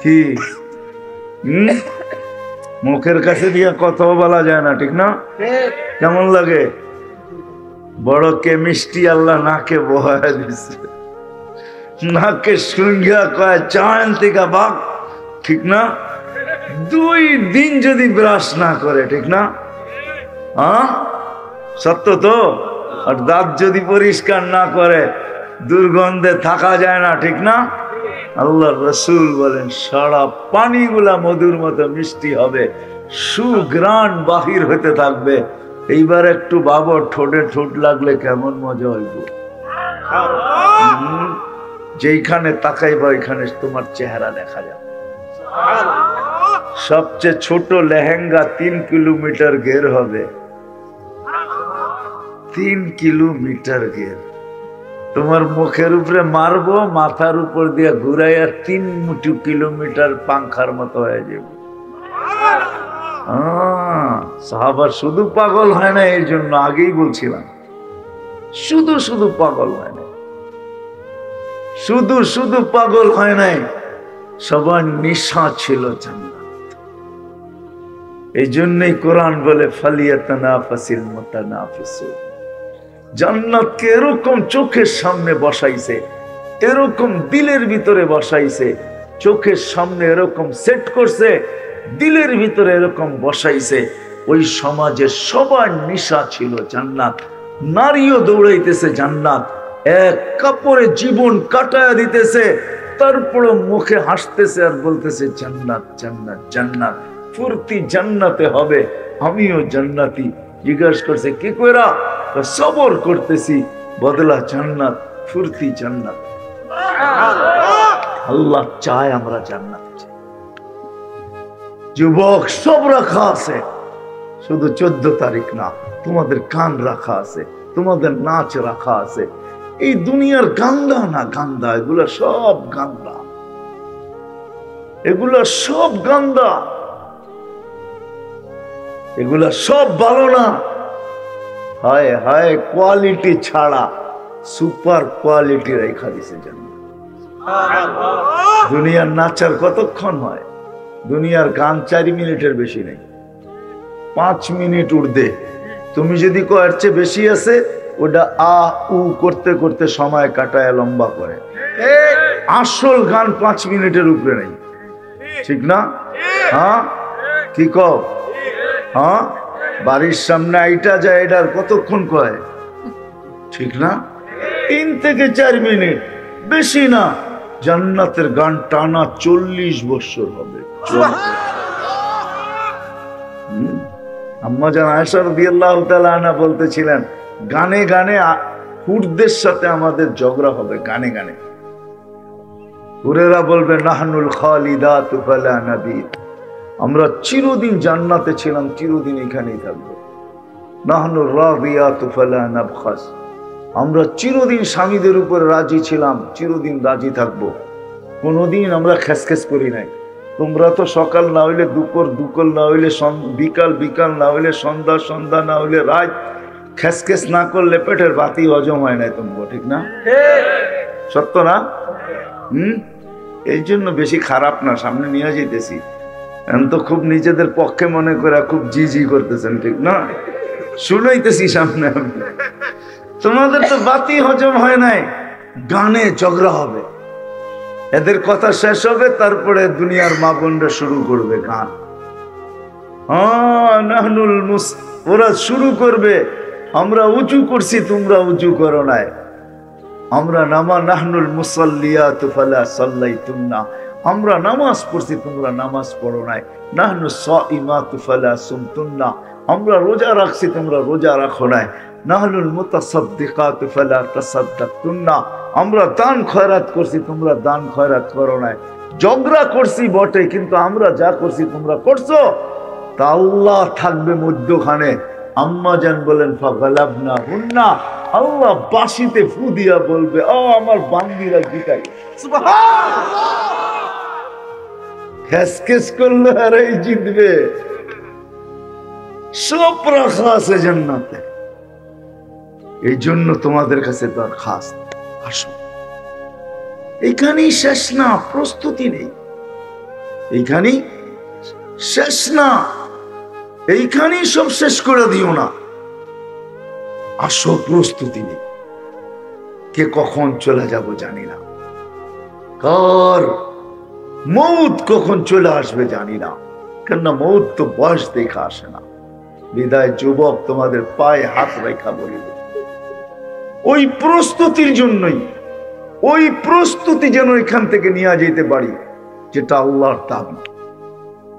কি মুখের কাছে দিয়ে কথাও বলা যায় না, ঠিক না? কেমন লাগে? বড় কেমিস্ট্রি আল্লাহ নাকে বহায় দিচ্ছে, নাকে শুঙ্গা কয় চান থেকে বাক, ঠিক না? 2 দিন যদি ব্রাশ না করে, ঠিক না? সত্য তো। আর দাঁত যদি পরিষ্কার না করে, দুর্গন্ধে থাকা যায় না, ঠিক না? আল্লাহ রসুল বলেন সারা পানিগুলা মধুর মতো মিষ্টি হবে, সুগ্রাণ বাহির হতে থাকবে। এইবার একটু বাবা ঠোঁটে ঠোঁট লাগলে কেমন মজা হইব। যেইখানে তাকাইবা ওইখানে তোমার চেহারা দেখা যাবে। সবচেয়ে ছোট লেহেঙ্গা 3 কিলোমিটার ঘের হবে। 3 কিলোমিটার ঘের। তোমার মুখের উপরে মারবো, মাথার উপর দিয়ে ঘুরাইয়া 3 কিলোমিটার পাংখার মতো হয়ে যাবে। সাহাবা শুধু পাগল হয় না, এই জন্য আগেই বলছিলাম, শুধু শুধু পাগল হয় না, শুধু শুধু পাগল হয় নাই, সবার নেশা ছিল জান্নাত। এই জন্যই কোরআন বলে ফালিয়াতানাফাসিল মুতানাফিসুন। জান্নাতকে এরকম চোখের সামনে বসাইছে, এরকম দিলের ভিতরে বসাইছে, চোখের সামনে এরকম সেট করছে, দিলের ভিতরে এরকম বসাইছে। ওই সমাজে সবার নেশা ছিল জান্নাত। নারীও দৌড়াইতেছে জান্নাত, এক কাপড়ে জীবন কাটায়া দিতেছে, তারপরে মুখে হাসতেছে আর বলতেছে জান্নাত জান্নাত জান্নাত, ফুর্তি জান্নাতে হবে, আমিও জান্নাতি। জিজ্ঞাসা করছে কি কইরা? সবর করতেছি, বদলা জান্নাত, ফুর্তি জান্নাত। আল্লাহ চায় আমরা জান্নাত। যুবক, সব রাখা আছে, শুধু 14 তারিখ না, তোমাদের গান রাখা আছে, তোমাদের নাচ রাখা আছে। এই দুনিয়ার গান্দা না গান্দা, এগুলা সব গান্দা, এগুলা সব গান্দা, এগুলা সব ভালো না। হায় হায়, কোয়ালিটি ছাড়া সুপার কোয়ালিটি রেখা দিছে জান্নাত। দুনিয়ার নাচার কতক্ষণ হয়? দুনিয়ার গান 4 মিনিটের বেশি নেই, 5 মিনিট উর্ধে। তুমি যদি কয়ের চেয়ে বেশি আছে, ওটা আ উ করতে করতে সময় কাটায় লম্বা করে। আসল গান 5 মিনিটের উপরে নেই, ঠিক না? হ্যাঁ, কি কও? হ্যাঁ, বাড়ির সামনে আইটা যায়, এটার কতক্ষণ কয়, ঠিক না? 3 থেকে 4 মিনিট, বেশি না। জান্নাতের গান টানা 40 বছর হবে। আম্মা জান আয়েশা রাদিয়াল্লাহু তাআলা আনহা বলতেছিলেন, গানে গানে হুরদের সাথে আমাদের ঝগড়া হবে, গানে গানে। হুরেরা বলবে নাহনুল খালিদাতু ফালা নাবিদ, আমরা চিরদিন জান্নাতে ছিলাম, চিরদিন এখানেই থাকবো। নাহনুর রাদিয়াতু ফালা নাবখাস, আমরা চিরদিন স্বামীদের উপর রাজি ছিলাম, চিরদিন রাজি থাকবো, কোনোদিন আমরা খেসখেস করি নাই। তোমরা তো সকাল না হইলে দুপুর, দুপুর না হইলে বিকাল, বিকাল না হইলে সন্ধ্যা, সন্ধ্যা না হইলে রাত, খেসখেস না করলে পেটের বাতি হজম হয় নাই তোমরা, ঠিক না? সত্য না? এই জন্য বেশি খারাপ না, সামনে নিয়ে যেতেছি। এখন তো খুব নিজেদের পক্ষে মনে করে খুব জি জি করতেছেন, ঠিক না? শুনাইতেছি সামনে। তোমাদের তো বাতি হজম হয় নাই, গানে ঝগড়া হবে, এদের কথা শেষ হবে, তারপরে দুনিয়ার মা বোনরা শুরু করবে গান। ওরা শুরু করবে, আমরা উঁচু করছি, তোমরা উঁচু করো নাই। আমরা নাহনুল মুসাল্লিয়াতু ফালা সাল্লাইতুন্না, আমরা নামাজ পড়ছি, তোমরা নামাজ পড়ো নাই। নাহনু সাইমাতু ফালা সুমতুন্না, আমরা রোজা রাখছি, তোমরা রোজা রাখো নাই। নাহনুল মুতাসাদ্দিকাতু ফালা তাসাদ্দাকতুন্না, আমরা দান খয়রাত করছি, তোমরা দান খয়রাত করো নাই। ঝগড়া করছি বটে, কিন্তু আমরা যা করছি তোমরা করছো। তা আল্লাহ থাকবে মধ্যখানে। আম্মা জান বলেন ফাগালাবনা হুন্না, আল্লাহ বাঁশিতে ফু দিয়া বলবে, ও আমার বান্দিরা জিতাই। সুবহানাল্লাহ, খেসখেস করলে আর এই জিতবে। সব রাখা আছে জান্নাতে। এই জন্য তোমাদের কাছে দরখাস্ত, আসো। এইখানেই শেষ না, প্রস্তুতি নেই। এইখানেই শেষ না, এইখানেই সব শেষ করে দিও না। আসো, প্রস্তুতি নেই। কে কখন চলে যাব জানি না, কার মৌত কখন চলে আসবে জানি না, কেননা মৌত তো বয়স দেখা আসে না। বিদায় যুবক, তোমাদের পায়ে হাত রেখা বলিব, ওই প্রস্তুতির জন্যই, ওই প্রস্তুতি যেন এখান থেকে নিয়ে যেতে পারি, যেটা আল্লাহর দাবি।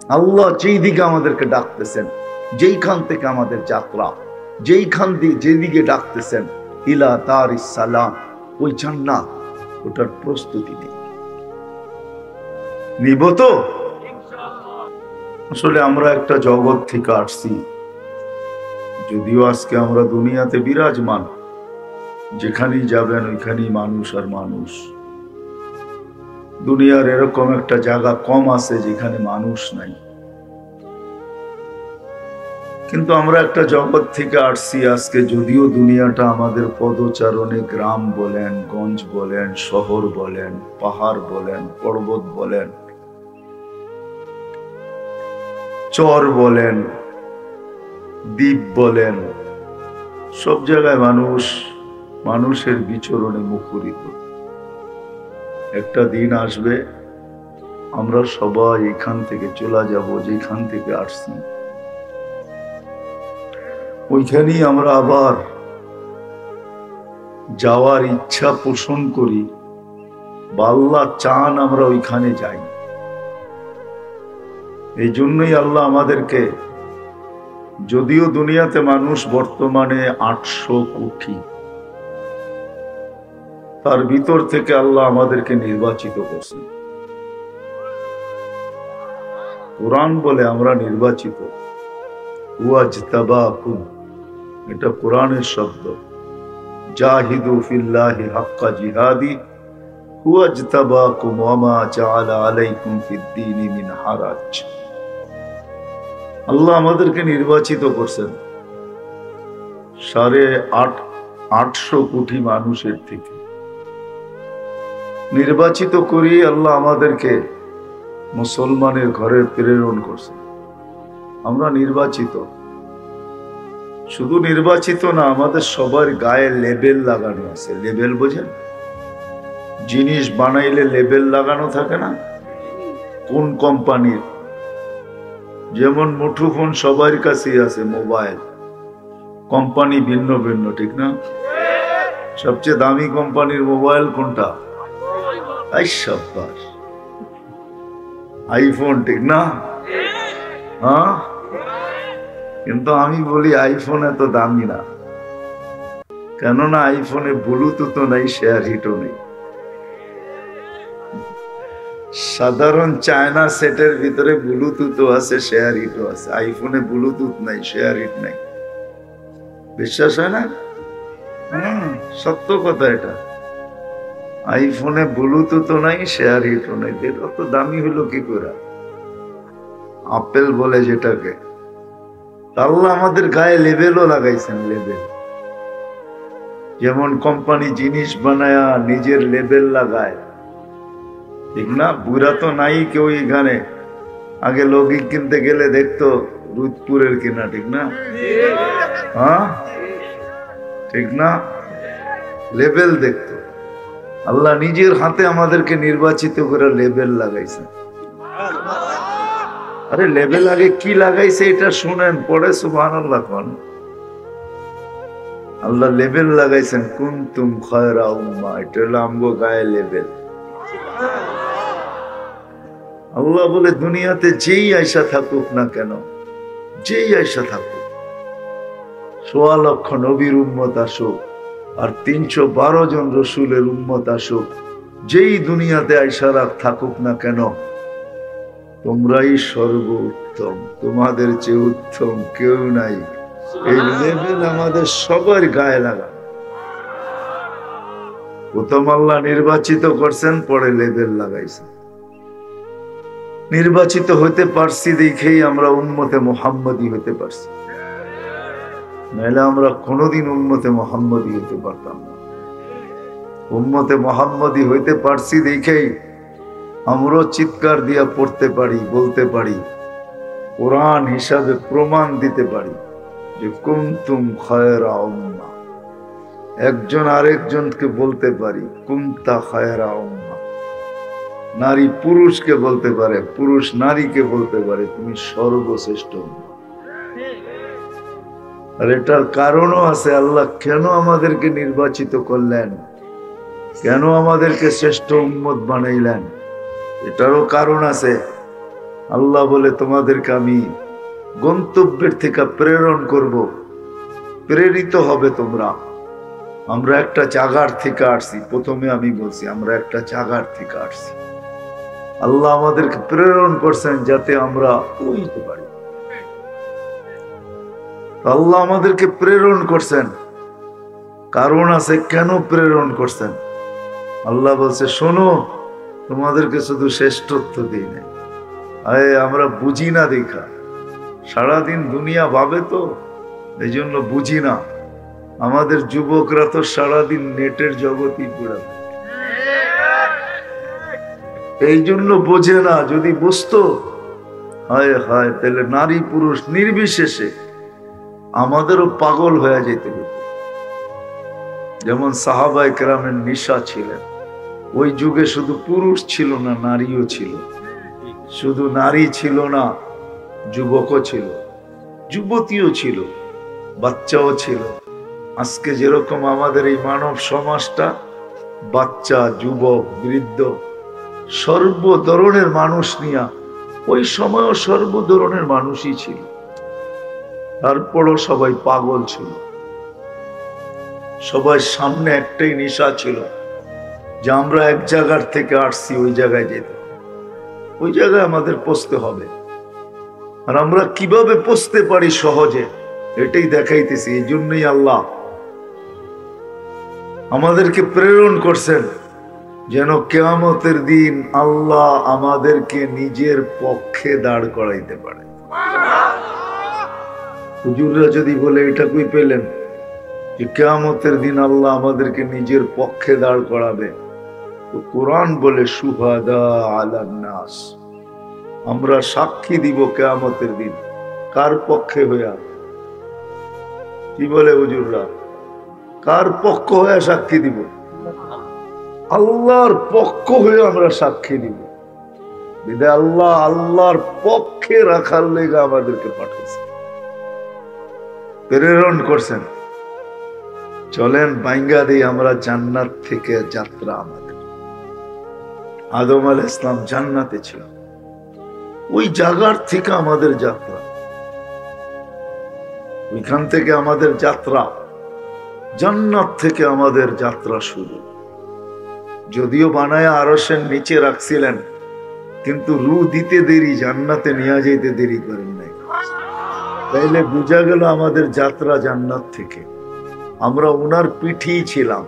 আল্লাহ যেই দিকে আমাদেরকে ডাকতেছেন, যেইখান থেকে আমাদের যাত্রা, যেইখান দিয়ে যেদিকে ডাকতেছেন, ইলা দারিস সালাম, ওই জান্নাত, ওটার প্রস্তুতি নেই। নিব তো? আসলে আমরা একটা জগৎ থেকে আসছি, যদিও আজকে আমরা দুনিয়াতে বিরাজমান, যেখানেই যাবেন ওইখানেই মানুষ আর মানুষ। দুনিয়ার এরকম একটা জায়গা কম আছে যেখানে মানুষ নাই। কিন্তু আমরা একটা জগৎ থেকে আসছি আজকে, যদিও দুনিয়াটা আমাদের পদচারণে, গ্রাম বলেন, গঞ্জ বলেন, শহর বলেন, পাহাড় বলেন, পর্বত বলেন, চর বলেন, দ্বীপ বলেন, সব জায়গায় মানুষ, মানুষের বিচরণে মুখরিত। একটা দিন আসবে আমরা সবাই এখান থেকে চলে যাব, যেখান থেকে আসছি ওইখানেই আমরা আবার যাওয়ার ইচ্ছা পোষণ করি, বা আল্লাহ চান আমরা ওইখানে যাই। এই জন্যই আল্লাহ আমাদেরকে, যদিও দুনিয়াতে মানুষ বর্তমানে 800 কোটি, তার ভিতর থেকে আল্লাহ আমাদেরকে নির্বাচিত করছেন। কোরআন বলে আমরা নির্বাচিত। ওয়াজতাবাকুম, এটা কোরআনের শব্দ। জাহিদু ফিল্লাহি হাক্কা জিহাদি ওয়াজতাবাকুম ওয়া মা জাআলা আলাইকুম ফিদ-দীনি মিন হারাজ। আল্লাহ আমাদেরকে নির্বাচিত করছেন 850 কোটি মানুষের থেকে। নির্বাচিত করি আল্লাহ আমাদেরকে মুসলমানের ঘরে প্রেরণ করছেন। আমরা নির্বাচিত। শুধু নির্বাচিত না, আমাদের সবার গায়ে লেবেল লাগানো আছে। লেবেল বোঝেন? জিনিস বানাইলে লেবেল লাগানো থাকে না? কোন কোম্পানির? যেমন মুঠোফোন সবার কাছেই আছে, মোবাইল। কোম্পানি ভিন্ন ভিন্ন, ঠিক না? সবচেয়ে দামি কোম্পানির মোবাইল কোনটা? আইফোন, ঠিক না? হ্যাঁ, কিন্তু আমি বলি আইফোন এত দামি না, কেননা আইফোনে ব্লুটুথও নাই, শেয়ার হিটও নেই। সাধারণ চায়না সেটের ভিতরে ব্লুটুথও আছে, শেয়ার হিটও আছে। আইফোনে ব্লুটুথ নাই, শেয়ার হিট নাই। বিশ্বাস হয় না? সত্য কথা এটা। আইফোনে ব্লুটুথও নাই, শেয়ার হিটও নাই। এটা তো দামি হলো কি করে? আপেল বলে যেটাকে। আল্লাহ আমাদের গায়ে লেবেলও লাগাইছেন। লেবেল, যেমন কোম্পানি জিনিস বানায়া নিজের লেবেল লাগায়, ঠিক না? বুড়া তো নাই কেউ এখানে। আগে লৌকিক কিনতে গেলে দেখতো রুদপুরের কিনা, ঠিক না? হ্যাঁ, ঠিক না? লেবেল দেখতো। আল্লাহ নিজের হাতে আমাদেরকে নির্বাচিত করে লেবেল লাগাইছে। আরে লেবেল আগে কি লাগাইছে এটা শুনেন, পড়ে সুবহানাল্লাহ কোন। আল্লাহ লেবেল লাগাইছেন কুনতুম খায়রা উম্মাহ, এটা হলো আমগো গায়ে লেবেল। আল্লাহ বলে দুনিয়াতে যেই আয়সা থাকুক না কেন, যেই আয়সা থাকুক, ১.৫ লক্ষ নবীর উম্মত আসুক আর ৩১২ জন রসুলের উম্মত আসুক, যেই দুনিয়াতে আয়সা থাকুক না কেন, তোমরাই সর্বোত্তম, তোমাদের চেয়ে উত্তম কেউ নাই। এই লেভেল আমাদের সবার গায়ে লাগা। প্রথম আল্লাহ নির্বাচিত করছেন, পরে লেভেল লাগাইছেন। নির্বাচিত হইতে পারছি দেখেই আমরা উম্মতে মুহাম্মদী হইতে পারছি, নাহলে আমরা কোনোদিন উম্মতে মুহাম্মদী হইতে পারতাম না। উম্মতে মুহাম্মদী হইতে পারছি দেখেই আমরা চিৎকার দিয়া পড়তে পারি, বলতে পারি, কোরআন হিসাবে প্রমাণ দিতে পারি যে কুনতুম খায়রা উম্মাহ। একজন আরেকজনকে বলতে পারি কুনতা খায়রা উম্মাহ। নারী পুরুষকে বলতে পারে, পুরুষ নারীকে বলতে পারে তুমি সর্বশ্রেষ্ঠ উম্মাহ। আর এটার কারণও আছে। আল্লাহ কেন আমাদেরকে নির্বাচিত করলেন, কেন আমাদেরকে শ্রেষ্ঠ উম্মত বানাইলেন, এটারও কারণ আছে। আল্লাহ বলে তোমাদেরকে আমি গন্তব্যের থেকে প্রেরণ করব, প্রেরিত হবে তোমরা। আমরা একটা জায়গার থেকে আসছি, প্রথমে আমি বলছি আমরা একটা জায়গার থেকে আসছি। আল্লাহ আমাদেরকে প্রেরণ করছেন যাতে আমরা ওইতে পারি। আল্লাহ আমাদেরকে প্রেরণ করছেন, কারণ আছে কেন প্রেরণ করছেন। আল্লাহ বলছে শোনো, তোমাদেরকে শুধু শ্রেষ্ঠত্ব দিই নাই, আমরা বুঝি না দেখা, সারাদিন দুনিয়া ভাবে তো এই জন্য বুঝি না। আমাদের যুবকরা তো সারাদিন নেটের জগতেই পড়ে, এই জন্য বোঝে না। যদি বুঝতো হায় হায়, তাহলে নারী পুরুষ নির্বিশেষে আমাদেরও পাগল হয়ে যেতে হতো। যেমন সাহাবায়ে কেরামের নিশা ছিলেন, ওই যুগে শুধু পুরুষ ছিল না, নারীও ছিল। শুধু নারী ছিল না, যুবকও ছিল, যুবতীও ছিল, বাচ্চাও ছিল। আজকে যেরকম আমাদের এই মানব সমাজটা, বাচ্চা, যুবক, বৃদ্ধ, সর্ব ধরনের মানুষ নিয়ে, ওই সময়ও সর্ব ধরনের মানুষই ছিল। তারপরও সবাই পাগল ছিল। সবার সামনে একটাই নেশা ছিল যে আমরা এক জায়গার থেকে আসছি, ওই জায়গায় যেতে, ওই জায়গায় আমাদের পৌঁছতে হবে। আর আমরা কিভাবে পৌঁছতে পারি সহজে, এটাই দেখাইতেছি। এই জন্যই আল্লাহ আমাদেরকে প্রেরণ করছেন, যেন কিয়ামতের দিন আল্লাহ আমাদেরকে নিজের পক্ষে দাঁড় করাইতে পারে। হুজুররা যদি বলে এটা কই পেলেন যে কিয়ামতের দিন আল্লাহ আমাদেরকে নিজের পক্ষে দাঁড় করাবে, তো কোরআন বলে শুহাদা আলান নাস, আমরা সাক্ষী দিব কিয়ামতের দিন। কার পক্ষে হইয়া? কি বলে হুজুররা? কার পক্ষ হয়ে সাক্ষী দিব? আল্লাহর পক্ষ হয়ে আমরা সাক্ষী দিব। বিদায় আল্লাহ আল্লাহর পক্ষে রাখার লেগে আমাদেরকে পাঠাইছে, প্রেরণ করছেন। চলেন বাইঙ্গা দিই আমরা জান্নাত থেকে যাত্রা। আমাদের আদম আলাইহিস সালাম জান্নাতে ছিল, ওই জায়গার থেকে আমাদের যাত্রা, ওইখান থেকে আমাদের যাত্রা, জান্নাত থেকে আমাদের যাত্রা শুরু। যদিও বানায়া আরশের নিচে রাখছিলেন, কিন্তু রূহ দিতে দেরি, জান্নাতে নিয়ে যেতে দেরি করেন নাই। তাইলে বোঝা গেল আমাদের যাত্রা জান্নাত থেকে। আমরা ওনার পিঠেই ছিলাম।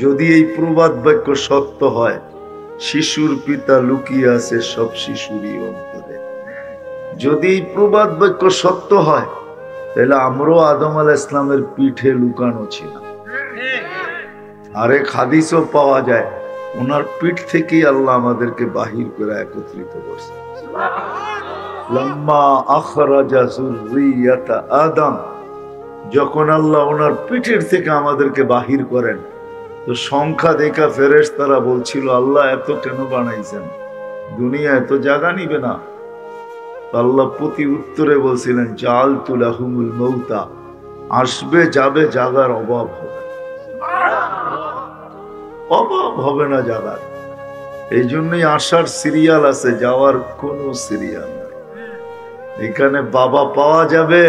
যদি এই প্রবাদ বাক্য সত্য হয়, শিশুর পিতা লুকিয়ে আছে সব শিশুরই অন্তরে, যদি এই প্রবাদ বাক্য সত্য হয়, তাহলে আমরাও আদম আলাইহিস সালামের পিঠে লুকানো ছিলাম। আরেক হাদিসও পাওয়া যায়, ওনার পিঠ থেকেই আল্লাহ আমাদেরকে বাহির করে একত্রিত করছে। লাম্মা আখরাজা যুররিয়াতা আদম, যখন আল্লাহ ওনার পিঠের থেকে আমাদেরকে বাহির করেন, তো সংখ্যা দেখা ফেরেশতারা বলছিল আল্লাহ এত কেন বানাইছেন, দুনিয়া এত জায়গা নিবে না। আল্লাহ প্রতি উত্তরে বলছিলেন জাআলতু লাহুমুল মাউতা, আসবে যাবে, জায়গার অভাব হবে, অভাব হবে না জায়গার। এই জন্যই আসার সিরিয়াল আছে, যাওয়ার কোনো সিরিয়াল নাই। এখানে বাবা পাওয়া যাবে,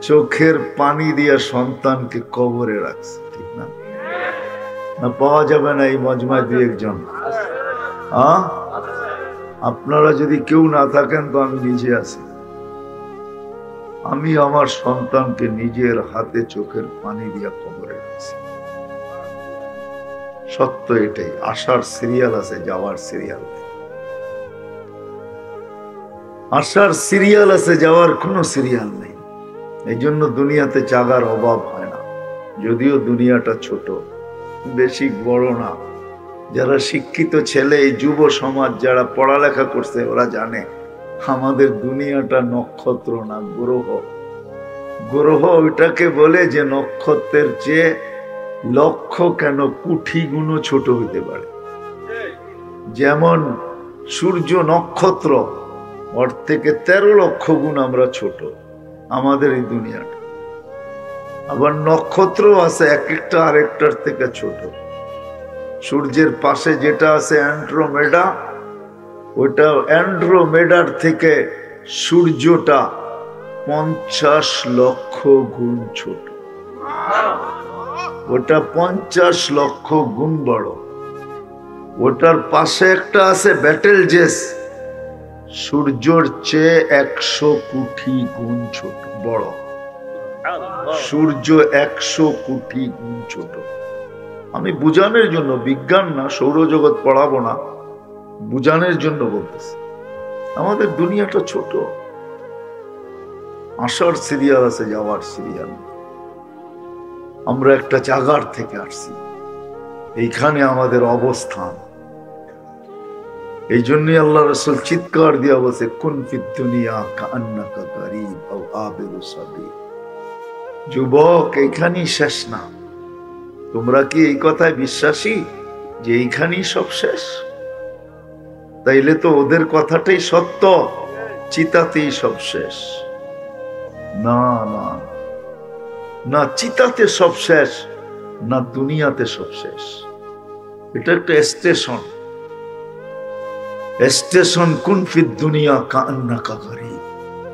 চোখের পানি দিয়া সন্তানকে কবরে রাখছে, ঠিক না? না পাওয়া যাবে না এই মজমায় দুই একজন? আপনারা যদি কেউ না থাকেন তো আমি নিজে আছি। আমি আমার সন্তানকে নিজের হাতে চোখের পানি দিয়া কবরে রাখছি। সত্য এটাই। আসার সিরিয়াল আছে, যাওয়ার সিরিয়াল নেই। আসার সিরিয়াল আছে, যাওয়ার কোনো সিরিয়াল নেই। এই জন্য দুনিয়াতে জাগার অভাব হয় না। যদিও দুনিয়াটা ছোট, বেশি বড় না। যারা শিক্ষিত ছেলে, এই যুব সমাজ যারা পড়ালেখা করছে, ওরা জানে আমাদের দুনিয়াটা নক্ষত্র না, গ্রহ। গ্রহ ওইটাকে বলে যে নক্ষত্রের চেয়ে লক্ষ কেন কোটি গুণও ছোট হইতে পারে। যেমন সূর্য নক্ষত্র, ওর থেকে 13 লক্ষ গুণ আমরা ছোট আমাদের এই দুনিয়াটা। আবার নক্ষত্র আছে এক একটা আরেকটার থেকে ছোট। সূর্যের পাশে যেটা আছে অ্যান্ড্রোমেডা, ওটা অ্যান্ড্রোমেডার থেকে সূর্যটা 50 লক্ষ গুণ ছোট, ওটা 50 লক্ষ গুণ বড়। ওটার পাশে একটা আছে ব্যাটেল জেস, সূর্যর চেয়ে 100 কোটি গুণ ছোট বড়। সূর্য 100 কোটি গুণ ছোট। আমি বুঝানোর জন্য, বিজ্ঞান না, সৌরজগৎ পড়াবো না, বুঝানোর জন্য বলতেছি। আমাদের দুনিয়াটা ছোট, আসার সিরিয়াল আছে, যাওয়ার সিরিয়াল। আমরা একটা জায়গার থেকে আসছি, এইখানে আমাদের অবস্থান। এই জন্যই আল্লাহ রাসূল চিৎকার দিয়া বলছে, কুন ফিদ দুনিয়া কাআন্নাকা গারীব আও আবিরু সাবিল। যুবক, এইখানেই শেষ না। তোমরা কি এই কথায় বিশ্বাসী যে এইখানেই সব শেষ? তাইলে তো ওদের কথাটাই সত্য, চিতাতেই সব শেষ। না না না, চিতাতে সব শেষ না, দুনিয়াতে সব শেষ। এটা একটা স্টেশন। স্টেশন কুন ফিদ দুনিয়া কাআন্নাকা গারীব।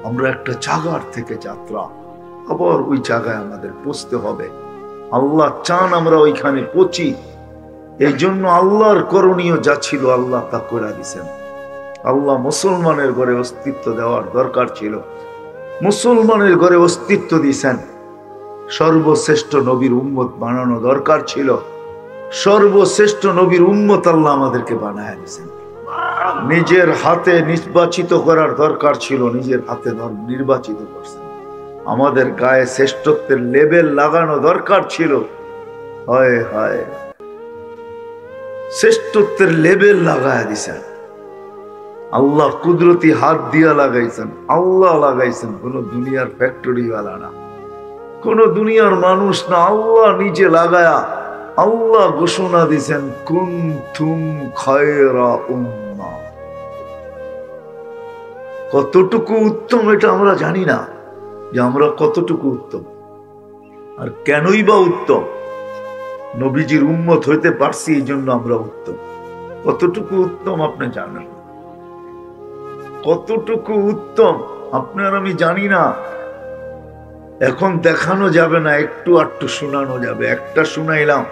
আমরা একটা জায়গার থেকে যাত্রা, আবার ওই জায়গায় আমাদের পৌঁছতে হবে। আল্লাহ চান আমরা ওইখানে পৌঁছি। এই জন্য আল্লাহর করণীয় যা ছিল আল্লাহ তা করে দিয়েছেন। আল্লাহ মুসলমানের ঘরে অস্তিত্ব দেওয়ার দরকার ছিল, মুসলমানের ঘরে অস্তিত্ব দিয়েছেন। সর্বশ্রেষ্ঠ নবীর উম্মত বানানো দরকার ছিল, সর্বশ্রেষ্ঠ নবীর উম্মত আল্লাহ আমাদেরকে বানায় দিয়েছেন। নিজের হাতে নির্বাচিত করার দরকার ছিল, নিজের হাতে নির্বাচিত করছেন। আমাদের গায়ে শ্রেষ্ঠত্বের লেবেল লাগানো দরকার ছিল, হায় হায়, শ্রেষ্ঠত্বের লেবেল লাগায় দিছেন। আল্লাহ কুদরতি হাত দিয়া লাগাইছেন, আল্লাহ লাগাইছেন, কোন দুনিয়ার ফ্যাক্টরি ওয়ালা না, কোন দুনিয়ার মানুষ না, আল্লাহ নিজে লাগায়া আল্লাহ ঘোষণা দিছেন, কুনতুম খায়রা উম্মাহ। কতটুকু উত্তম এটা আমরা জানি না, যে আমরা কতটুকু উত্তম আর কেনই বা উত্তম। নবীজির উম্মত হইতে পারছি, এই জন্য আমরা উত্তম। কতটুকু উত্তম আপনি জানেন? কতটুকু উত্তম আপনার আমি জানি না। এখন দেখানো যাবে না, একটু আটটু শোনানো যাবে। একটা শুনাইলাম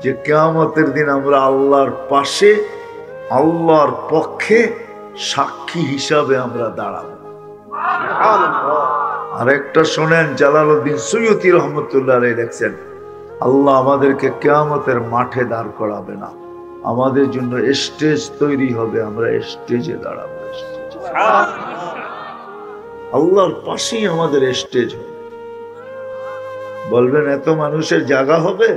যে কিয়ামতের দিন আমরা আল্লাহর পাশে, আল্লাহর পক্ষে সাক্ষী হিসাবে আমরা দাঁড়াবো। আর একটা শোনেন, জালালউদ্দিন সৈয়দী রহমতুল্লাহ আলাইহি লেখছেন, আল্লাহ আমাদেরকে কিয়ামতের মাঠে দাঁড় করাবে না, আমাদের জন্য স্টেজ তৈরি হবে, আমরা স্টেজে দাঁড়াবো। আল্লাহর পাশেই আমাদের স্টেজ হবে। বলবেন এত মানুষের জায়গা হবে?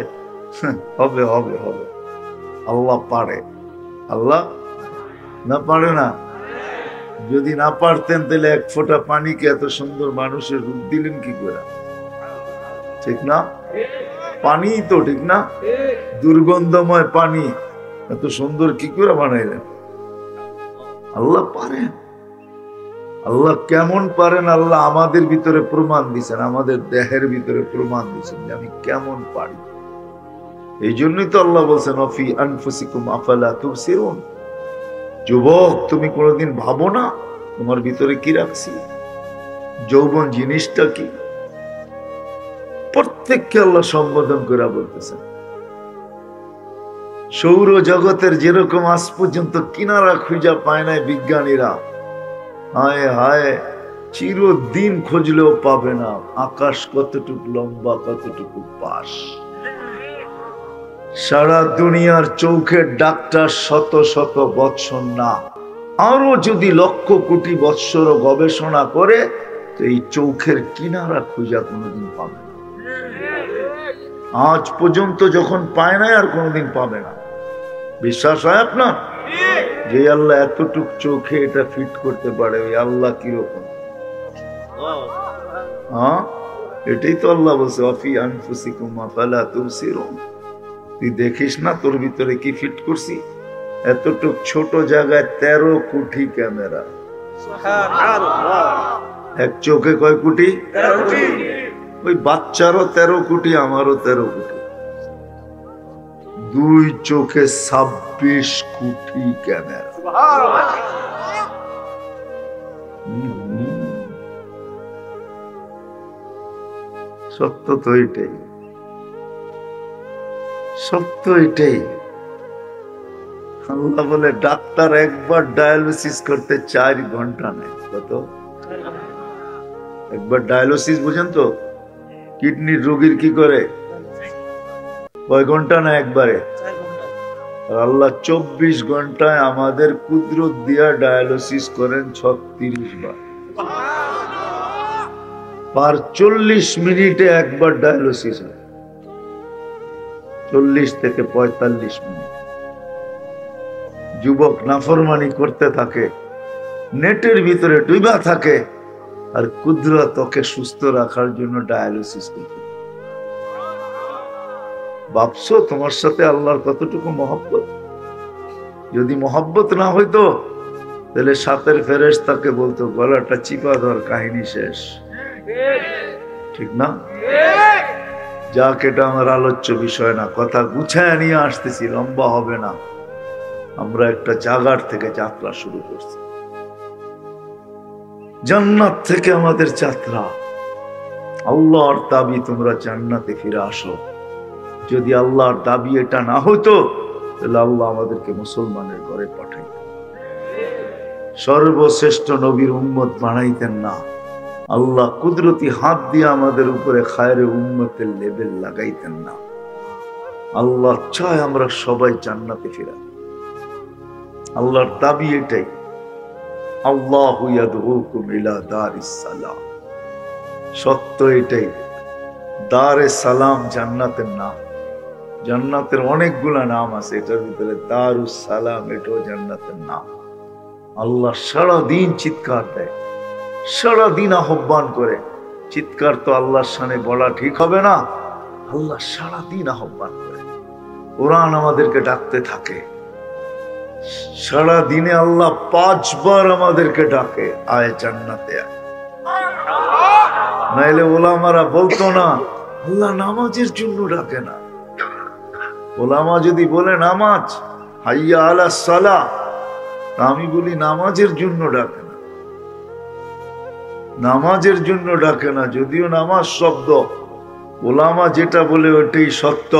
হবে হবে হবে। আল্লাহ পারে। আল্লাহ না পারে না? যদি না পারতেন তাহলে এক ফোঁটা পানিকে এত সুন্দর মানুষের রূপ দিলেন কি করে? ঠিক না? পানি তো, ঠিক না? দুর্গন্ধময় পানি এত সুন্দর কি করে বানাইলেন? আল্লাহ পারেন। আল্লাহ কেমন পারেন আল্লাহ আমাদের ভিতরে প্রমাণ দিচ্ছেন, আমাদের দেহের ভিতরে প্রমাণ দিচ্ছেন যে আমি কেমন পারি। এই জন্যই তো আল্লাহ বলছেন, অফি আনফুসিকুম আফালা তুবসিরুন। যুবক, তুমি কোনোদিন ভাবো না তোমার ভিতরে কি রাখছি? যৌবন জিনিসটা কি? প্রত্যেককে আল্লাহ সম্বোধন করে বলতেছেন। সৌর জগতের যেরকম আজ পর্যন্ত কিনারা খুঁজা পায় নাই বিজ্ঞানীরা, হায় হায়, চিরদিন খুঁজলেও পাবে না আকাশ কতটুকু লম্বা, কতটুকু পাশ। সারা দুনিয়ার চোখের ডাক্তার শত শত বৎসর না, আরো যদি লক্ষ কোটি বৎসর গবেষণা করে তো এই চোখের কিনারা খুঁজা কোনোদিন পাবে না। আজ পর্যন্ত যখন পায় না, আর কোনোদিন পাবে না। বিশ্বাস হয় আপনার? যে আল্লাহ এতটুক চোখে এটা ফিট করতে পারে, ওই আল্লাহ কিরকম? হ্যাঁ, এটাই তো আল্লাহ বলছে, অফি আনফুসিকুম আফালা তুবসিরুন। তুই দেখিস না তোর ভিতরে কি ফিট করছি? এতটুক ছোট জায়গায় 13 কোটি ক্যামেরা। এক চোখে কয় কোটি? 13 কোটি। ওই বাচ্চারও 13 কোটি, আমারও 13 কোটি। দুই চোখে 26 কোটি ক্যামেরা। সত্য তো এটাই, সত্য এটাই। আল্লাহ বলে ডাক্তার একবার ডায়ালিসিস করতে 4 ঘন্টা নেয়। কত? একবার ডায়ালিসিস বুঝেন তো? কিডনির রোগীর কি করে? কয় ঘন্টা না একবারে? আল্লাহ 24 ঘন্টায় আমাদের কুদরত দিয়া ডায়ালিসিস করেন 36 বার। পার 40 মিনিটে একবার ডায়ালিসিস হয়, 40 থেকে 45 মিনিট। যুবক নাফরমানি করতে থাকে, নেটের ভিতরে ডুবা থাকে, আর কুদরত ওকে সুস্থ রাখার জন্য ডায়ালিসিস করতে। ভাবছো তোমার সাথে আল্লাহর কতটুকু মহব্বত? যদি মহব্বত না হইতো তাহলে সাতের ফেরেশতাকে বলতো গলাটা চিপা ধর, কাহিনী শেষ। ঠিক না? যাক, এটা আমার আলোচ্য বিষয় না, কথা গুছায় নিয়ে আসতেছি, লম্বা হবে না। আমরা একটা জায়গার থেকে যাত্রা শুরু করছি, জান্নাত থেকে আমাদের যাত্রা। আল্লাহর দাবি তোমরা জান্নাতে ফিরে আসো। যদি আল্লাহর দাবি এটা না হতো তাহলে আল্লাহ আমাদেরকে মুসলমানের ঘরে পাঠাইতেন, সর্বশ্রেষ্ঠ নবীর উম্মত বানাইতেন না। আল্লাহ কুদরতি হাত দিয়ে আমাদের উপরে খায়রে উম্মতের লেবেল লাগাইতেন না। আল্লাহ চায় আমরা সবাই জান্নাতে ফিরা। আল্লাহর দাবি এটাই, আল্লাহু ইয়াদউকুম ইলা দারিস সালাম। সত্য এটাই, দারে সালাম জান্নাতের নাম। জান্নাতের অনেকগুলা নাম আছে, এটার ভিতরে দারুস সালাম এটাও জান্নাতের নাম। আল্লাহ সারাদিন চিৎকার দেয়, সারাদিন আহ্বান করে। চিৎকার তো আল্লাহর সামনে বলা ঠিক হবে না, আল্লাহ সারাদিন আহ্বান করে। কোরআন আমাদেরকে ডাকতে থাকে, সারা দিনে আল্লাহ 5 বার আমাদেরকে ডাকে, আয় জান্নাতে আয়। নাইলে ওলামারা বলতো না আল্লাহ নামাজের জন্য ডাকে না। ওলামা যদি বলে নামাজ, হাইয়া আলা সালাহ, আমি বলি নামাজের জন্য ডাকে না, নামাজের জন্য ডাকে না। যদিও নামাজ শব্দ, ওলামা যেটা বলে ওটাই সত্য।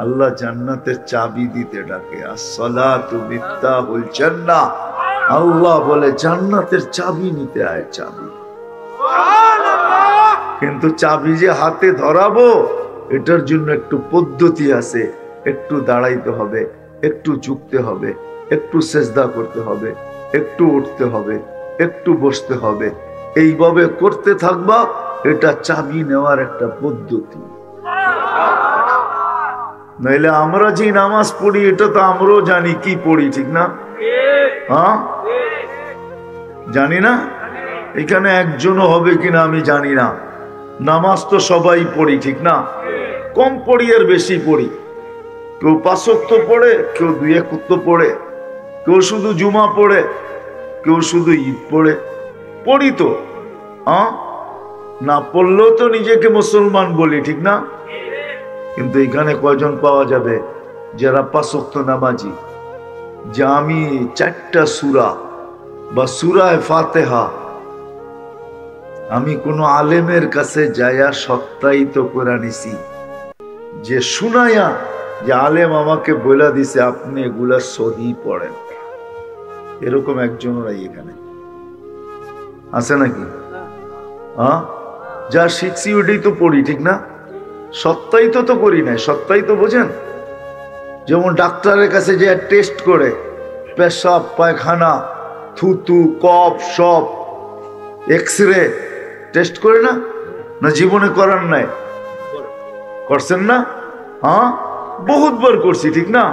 আল্লাহ জান্নাতের চাবি দিতে ডাকে, আসসালাতু মিফতাহুল জান্নাহ। আল্লাহ বলে জান্নাতের চাবি নিতে আয়, চাবি। কিন্তু চাবি যে হাতে ধরাবো এটার জন্য একটু পদ্ধতি আছে। একটু দাঁড়াইতে হবে, একটু ঝুঁকতে হবে, একটু সেজদা করতে হবে, একটু উঠতে হবে, একটু বসতে হবে। এইভাবে করতে থাকবা, এটা চাবি নেওয়ার একটা পদ্ধতি। নাইলে আমরা যে নামাজ পড়ি এটা তো আমরাও জানি কি পড়ি, ঠিক না? হ্যাঁ, জানি না? এখানে একজনও হবে কিনা আমি জানি না। নামাজ তো সবাই পড়ি, ঠিক না? কম পড়ি আর বেশি পড়ি। কেউ 5 ওয়াক্ত পড়ে, কেউ 2 ওয়াক্ত পড়ে, কেউ শুধু জুমা পড়ে, কেউ শুধু ঈদ পড়ে। পড়ি তো, না পড়লেও তো নিজেকে মুসলমান বলি, ঠিক না? কিন্তু এখানে কয়জন পাওয়া যাবে যারা 5 ওয়াক্ত নামাজি, যে আমি 4টা সূরা বা সূরায়ে ফাতিহা আমি কোন আলেমের কাছে যায়া সত্যায়িত করে নিছি, যে শুনাইয়া যে আলেম আমাকে বলে দিছে আপনি এগুলা সহি পড়েন। এরকম একজন নাই এখানে, আছে নাকি? হ্যাঁ, যা শিখছি ওইটাই তো পড়ি, ঠিক না? সত্যায়িত তো করি নাই। সত্যায়িত বোঝেন? যেমন ডাক্তারের কাছে যে টেস্ট করে, পেশাব, পায়খানা, থুতু, কফ, সব এক্সরে টেস্ট করে না? না জীবনে করার নাই? করছেন না? হ্যাঁ, বহুতবার করছি, ঠিক না?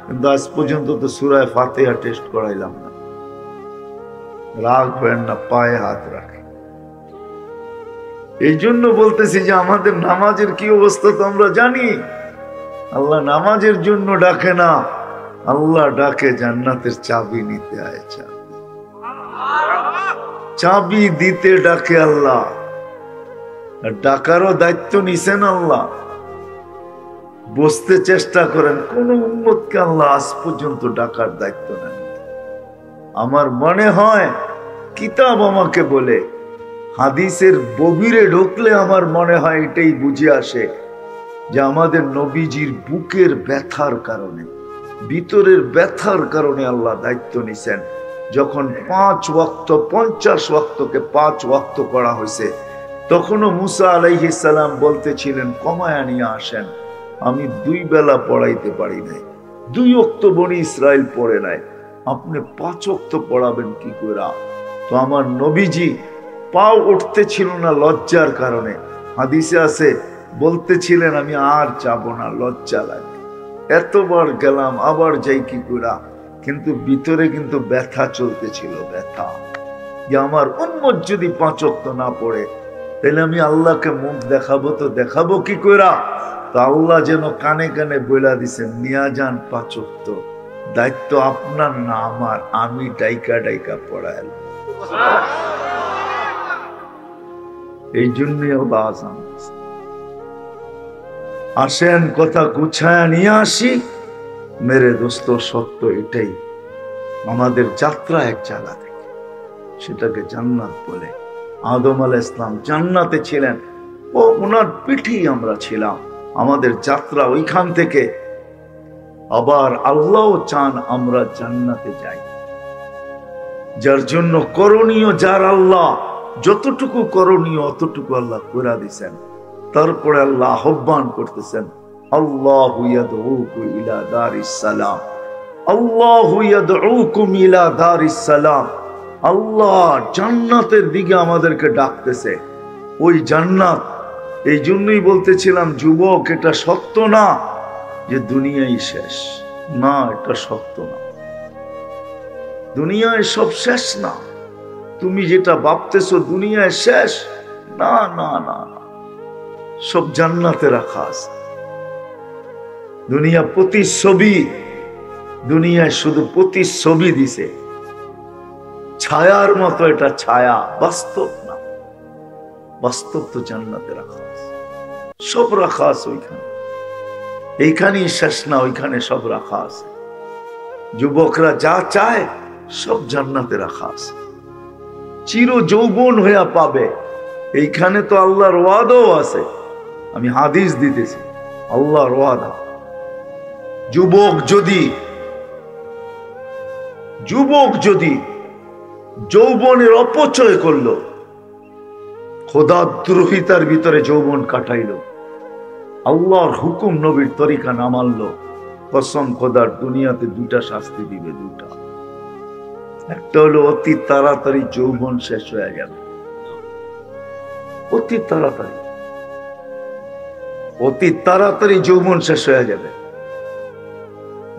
কিন্তু আজ পর্যন্ত তো সূরায়ে ফাতিহা টেস্ট করাইলাম না। রাগ হয় না, পায়ে হাত রাখে। এই জন্য বলতেছি যে আমাদের নামাজের কি অবস্থা তো আমরা জানি। আল্লাহ নামাজের জন্য ডাকে না, আল্লাহ ডাকে জান্নাতের চাবি নিতে আয়। চাবি দিতে ডাকে আল্লাহ, আর ডাকারও দায়িত্ব নিছেন আল্লাহ। বুঝতে চেষ্টা করেন, কোন উম্মতকে আল্লাহ আজ পর্যন্ত ডাকার দায়িত্ব নেন। আমার মনে হয় কিতাব আমাকে বলে, হাদিসের গভীরে ঢুকলে আমার মনে হয় এটাই বুঝে আসে যে আমাদের নবীজির বুকের ব্যথার কারণে, ভিতরের ব্যথার কারণে আল্লাহ দায়িত্ব নিছেন। যখন 5 ওয়াক্ত 50 ওয়াক্তকে 5 ওয়াক্ত করা হয়েছে, তখনও মুসা আলাইহিস সালাম বলতেছিলেন কমায়া নিয়ে আসেন, আমি 2 বেলা পড়াইতে পারি নাই, 2 ওয়াক্ত বনি ইসরাইল পড়ে নাই, আপনি 5 ওয়াক্ত পড়াবেন কি করে? তো আমার নবীজি পাও উঠতে ছিল না লজ্জার কারণে। হাদিসে আছে বলতেছিলেন আমি আর যাব না, লজ্জা লাগে, এতবার গেলাম আবার যাই কি করে? কিন্তু ভিতরে কিন্তু ব্যথা চলতেছিল, ব্যথা যে আমার উম্মত যদি 5 ওয়াক্ত না পড়ে তাহলে আমি আল্লাহকে মুখ দেখাবো, তো দেখাবো কি করে? তো আল্লাহ যেন কানে কানে বইলা দিছেন, নিয়া যান 5 ওয়াক্ত, দায়িত্ব আপনার না আমার, আমি ডাইকা ডাইকা পড়াইলাম। এই জন্যই আল্লাহ আযান। আসেন কথা গুছায়া নিয়ে আসি। মেরে দোস্ত, সত্য এটাই, আমাদের যাত্রা এক জায়গা থেকে, সেটাকে জান্নাত বলে। আদম আলাইহিস সালাম জান্নাতে ছিলেন, ও ওনার পিঠেই আমরা ছিলাম। আমাদের যাত্রা ওইখান থেকে। আবার আল্লাহ চান আমরা জান্নাতে যাই, যার জন্য করণীয়, যার আল্লাহ যতটুকু করণীয় অতটুকু আল্লাহ করে দিয়েছেন। তারপরে আল্লাহ আহ্বান করতেছেন, আল্লাহু ইয়াদউকুম ইলা দারিস সালাম, আল্লাহু ইয়াদউকুম ইলা দারিস সালাম। আল্লাহ জান্নাতের দিকে আমাদেরকে ডাকতেছে, ওই জান্নাত। এই জন্যই বলতেছিলাম যুবক, এটা সত্য না যে দুনিয়াই শেষ, না, এটা সত্য না। দুনিয়ায় সব শেষ না। তুমি যেটা ভাবতেছো দুনিয়ায় শেষ, না না না, সব জান্নাতে রাখা আছে। দুনিয়া প্রতিচ্ছবি, দুনিয়ায় শুধু প্রতিচ্ছবি দিছে, ছায়ার মতো, এটা ছায়া, বাস্তব না। বাস্তব তো জান্নাতে রাখা আছে, সব রাখা আছে ওইখানে। এইখানেই শেষ না, ওইখানে সব রাখা আছে। যুবকরা যা চায় সব জান্নাতে রাখা আছে, চির যৌবন হইয়া পাবে। এইখানে তো আল্লাহর ওয়াদাও আছে, আমি হাদিস দিতেছি, আল্লাহর ওয়াদা। যুবক যদি যৌবনের অপচয় করলো, খোদাদ্রোহিতার ভিতরে যৌবন কাটাইলো, আল্লাহর হুকুম নবীর তরিকা না মানলো, কসম খোদার দুনিয়াতে 2টা শাস্তি দিবে, 2টা। একটা হলো অতি তাড়াতাড়ি যৌবন শেষ হয়ে যাবে, অতি তাড়াতাড়ি যৌবন শেষ হয়ে যাবে।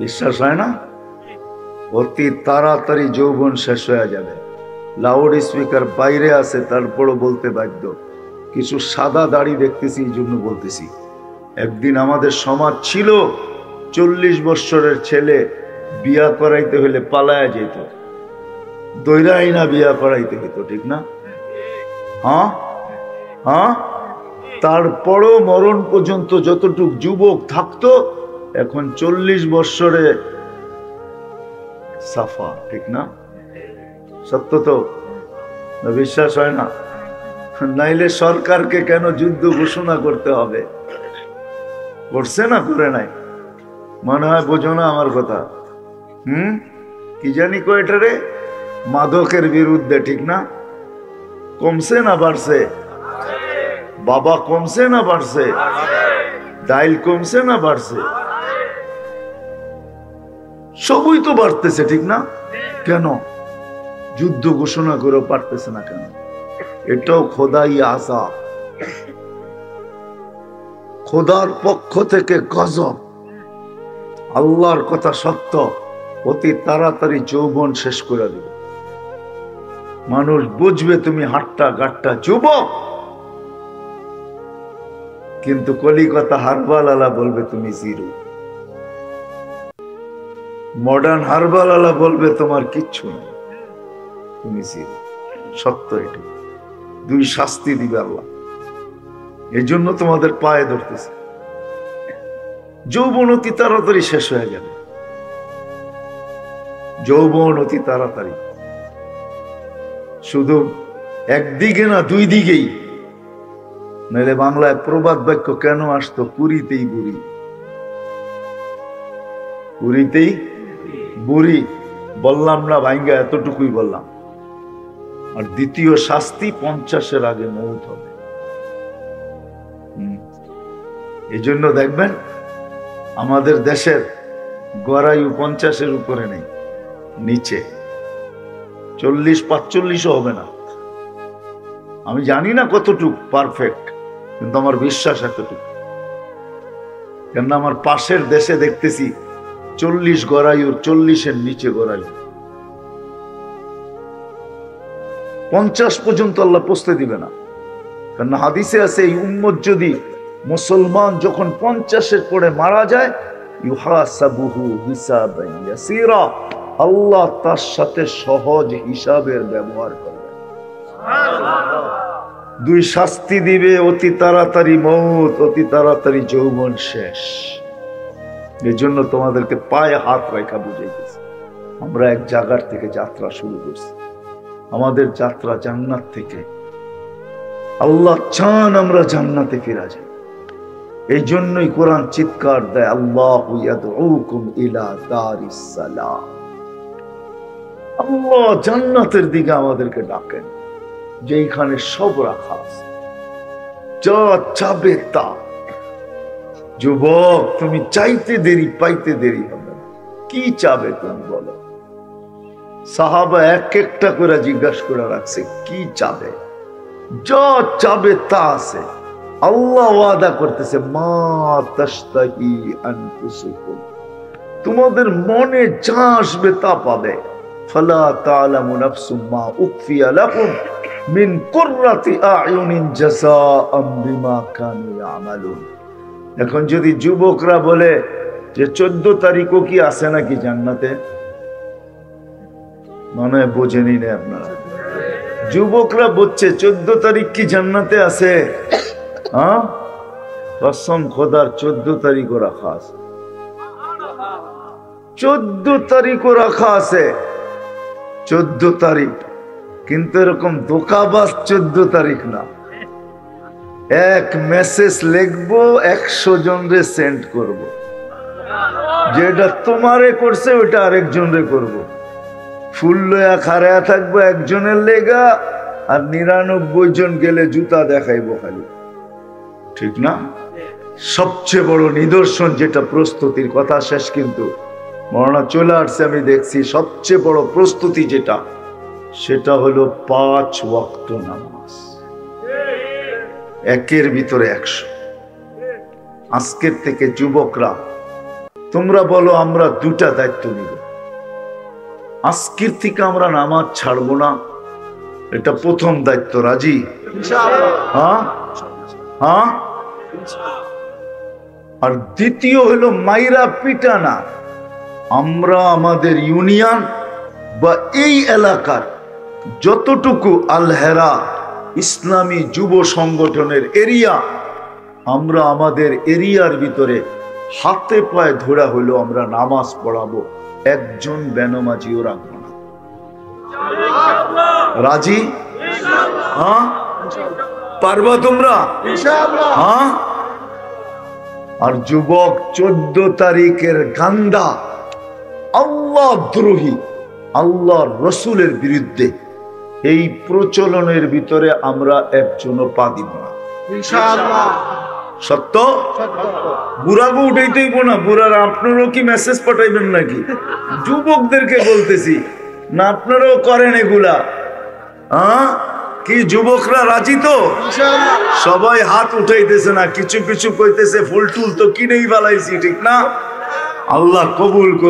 বিশ্বাস হয় না? অতি তাড়াতাড়ি যৌবন শেষ হয়ে যাবে। লাউড স্পিকার বাইরে আছে, তারপরও বলতে বাধ্য। কিছু সাদা দাড়ি দেখতেছি, এই জন্য বলতেছি। একদিন আমাদের সমাজ ছিল 40 বৎসরের ছেলে বিয়া করাইতে হলে পালায়া যেত, দৈরাই না বিয়া করাইতে হইতো, ঠিক না? হ্যাঁ হ্যাঁ, তারপরও মরণ পর্যন্ত যতটুক যুবক থাকতো, এখন 40 বৎসরে সাফা, ঠিক না? সত্য তো? বিশ্বাস হয় না? নাইলে সরকারকে কেন যুদ্ধ ঘোষণা করতে হবে? করছে না, করে নাই? মনে হয় বোঝো না আমার কথা। কি জানি কয়টারে মাদকের বিরুদ্ধে, ঠিক না? কমছে না বাড়ছে? বাবা কমছে না বাড়ছে? ডাইল কমছে না বাড়ছে? সবই তো বাড়তেছে, ঠিক না? কেন যুদ্ধ ঘোষণা করেও পারতেছে না কেন? এটাও খোদাই আযাব, খোদার পক্ষ থেকে গজব। আল্লাহর কথা সত্য, অতি তাড়াতাড়ি যৌবন শেষ করে দিবে। মানুষ বুঝবে তুমি হাট্টা গাট্টা যুবক, কিন্তু কলিকাতা হারবালালা বলবে তুমি জিরো। মডার্ন হারবালালা বলবে তোমার কিচ্ছু নেই, তুমি জিরো। সত্য এটা। 2 শাস্তি দিবে আল্লাহ। এই জন্য তোমাদের পায়ে ধরতেছে। যৌবন অতি তাড়াতাড়ি শেষ হয়ে যাবে, যৌবন অতি তাড়াতাড়ি। শুধু একদিকে না, দুই দিকেই। নাহলে বাংলায় প্রবাদ বাক্য কেন আসতো? পুরীতেই বুড়ি, পুরীতেই বুড়ি। বললাম না ভাইঙ্গা, এতটুকুই বললাম। আর দ্বিতীয় শাস্তি 50-এর আগে মৌত হবে। এই জন্য দেখবেন আমাদের দেশের গড়ায়ু 50-এর উপরে নেই, নিচে 40-45ও হবে না। আমি জানি না কতটুক পারফেক্ট, কিন্তু আমার বিশ্বাস এতটুকু। কেননা আমার পাশের দেশে দেখতেছি 40 গড়ায়ুর 40-এর নিচে গড়ায়ু। 50 পর্যন্ত আল্লাহ পৌঁছতে দিবে না। কারণ হাদিসে আছে এই উম্মত যদি, মুসলমান যখন 50-এর পরে মারা যায়, ইউহাসাবুহু হিসাবান ইয়াসীরা, আল্লাহ তার সাথে সহজ হিসাবের ব্যবহার করবে। দুই শাস্তি দিবে, অতি তাড়াতাড়ি মওত, অতি তাড়াতাড়ি যৌবন শেষ। এই জন্য তোমাদেরকে পায়ে হাত রেখা বুঝাইতেছি, আমরা এক জায়গার থেকে যাত্রা শুরু করছি। আমাদের যাত্রা জান্নাত থেকে। আল্লাহ চান আমরা জান্নাতে ফিরা যাই। এই জন্যই কোরআন চিৎকার দেয়, আল্লাহু ইয়াদউকুম ইলা দারিস সালাম। আল্লাহ জান্নাতের দিকে আমাদেরকে ডাকেন, যেখানে সব রাখা আছে, যা চাবে তা। যুবক, তুমি চাইতে দেরি পাইতে দেরি হবে না। কি চাবে তুমি বলো? সাহাবা এক একটা করে জিজ্ঞাসা করে রাখছে, কি চাবে? যা চাবে তা আছে। আল্লাহ ওয়াদা করতেছে, মা তাশতাহি আনফুসুকুম, তোমাদের মনে যা আসবে তা পাবে। ফালা তা'লামু নাফসুম মা উখফিয়া লাকুম মিন কুররাতি আ'য়ুনিন জাযাআম বিমা কানু ইয়ামালুন। এখন যদি যুবকরা বলে যে 14 তারিখও কি আছে নাকি জান্নাতে, মনে হয় বোঝেনি না আপনারা। যুবকরা বলছে 14 তারিখ কি জান্নাতে আছে? হ্যাঁ, কসম খোদার 14 তারিখও রাখা আছে, 14 তারিখও রাখা আছে। 14 তারিখ, কিন্তু এরকম ধোঁকাবাজ 14 তারিখ না। এক মেসেজ লিখবো, 100 জনরে সেন্ড করব, যেটা তোমারে করছে ওটা আরেকজনরে করব। ফুল লয়া খাড়ায়া থাকবো একজনের লেগা, আর 99 জন গেলে জুতা দেখাইবো খালি। ঠিক না? সবচেয়ে বড় নিদর্শন যেটা, প্রস্তুতির কথা শেষ কিন্তু মরনা চলে আসছে, আমি দেখছি সবচেয়ে বড় প্রস্তুতি যেটা, সেটা হলো 5 ওয়াক্ত নামাজ, একের ভিতরে 100। আজকের থেকে যুবকরা তোমরা বলো, আমরা 2টা দায়িত্ব নিব। আজকের থেকে আমরা নামাজ ছাড়বো না, এটা প্রথম দায়িত্ব। রাজি? হ্যাঁ হ্যাঁ। আর দ্বিতীয় হলো মাইরা পিটা না। আমরা আমাদের ইউনিয়ন বা এই এলাকার যতটুকু আল হেরা ইসলামী যুব সংগঠনের এরিয়া, আমরা আমাদের এরিয়ার ভিতরে হাতে পায়ে ধরা হলো আমরা নামাজ পড়াবো, একজন বেনামাজিও রাখবো না। রাজি? হ্যাঁ, পারবা তোমরা? হ্যাঁ। আর যুবক, 14 তারিখের গান্দা, আল্লাহ দ্রোহী, আল্লাহ রসুলের বিরুদ্ধে এই প্রচলনের ভিতরে আমরা একজনও পা দিব না, ইনশাআল্লাহ। সত্য? বুড়াকে উঠাইতেইব না। বুড়ারা আপনারাও কি মেসেজ পাঠাইবেন নাকি? যুবকদেরকে বলতেছি না, আপনারাও করেন এগুলা? হ্যাঁ, কি যুবকরা রাজি তো? সবাই হাত উঠাইতেছে না, কিছু কিছু কইতেছে ফুল টুল তো কিনেই বালাইছি, ঠিক না? আল্লাহ কবুল করুন।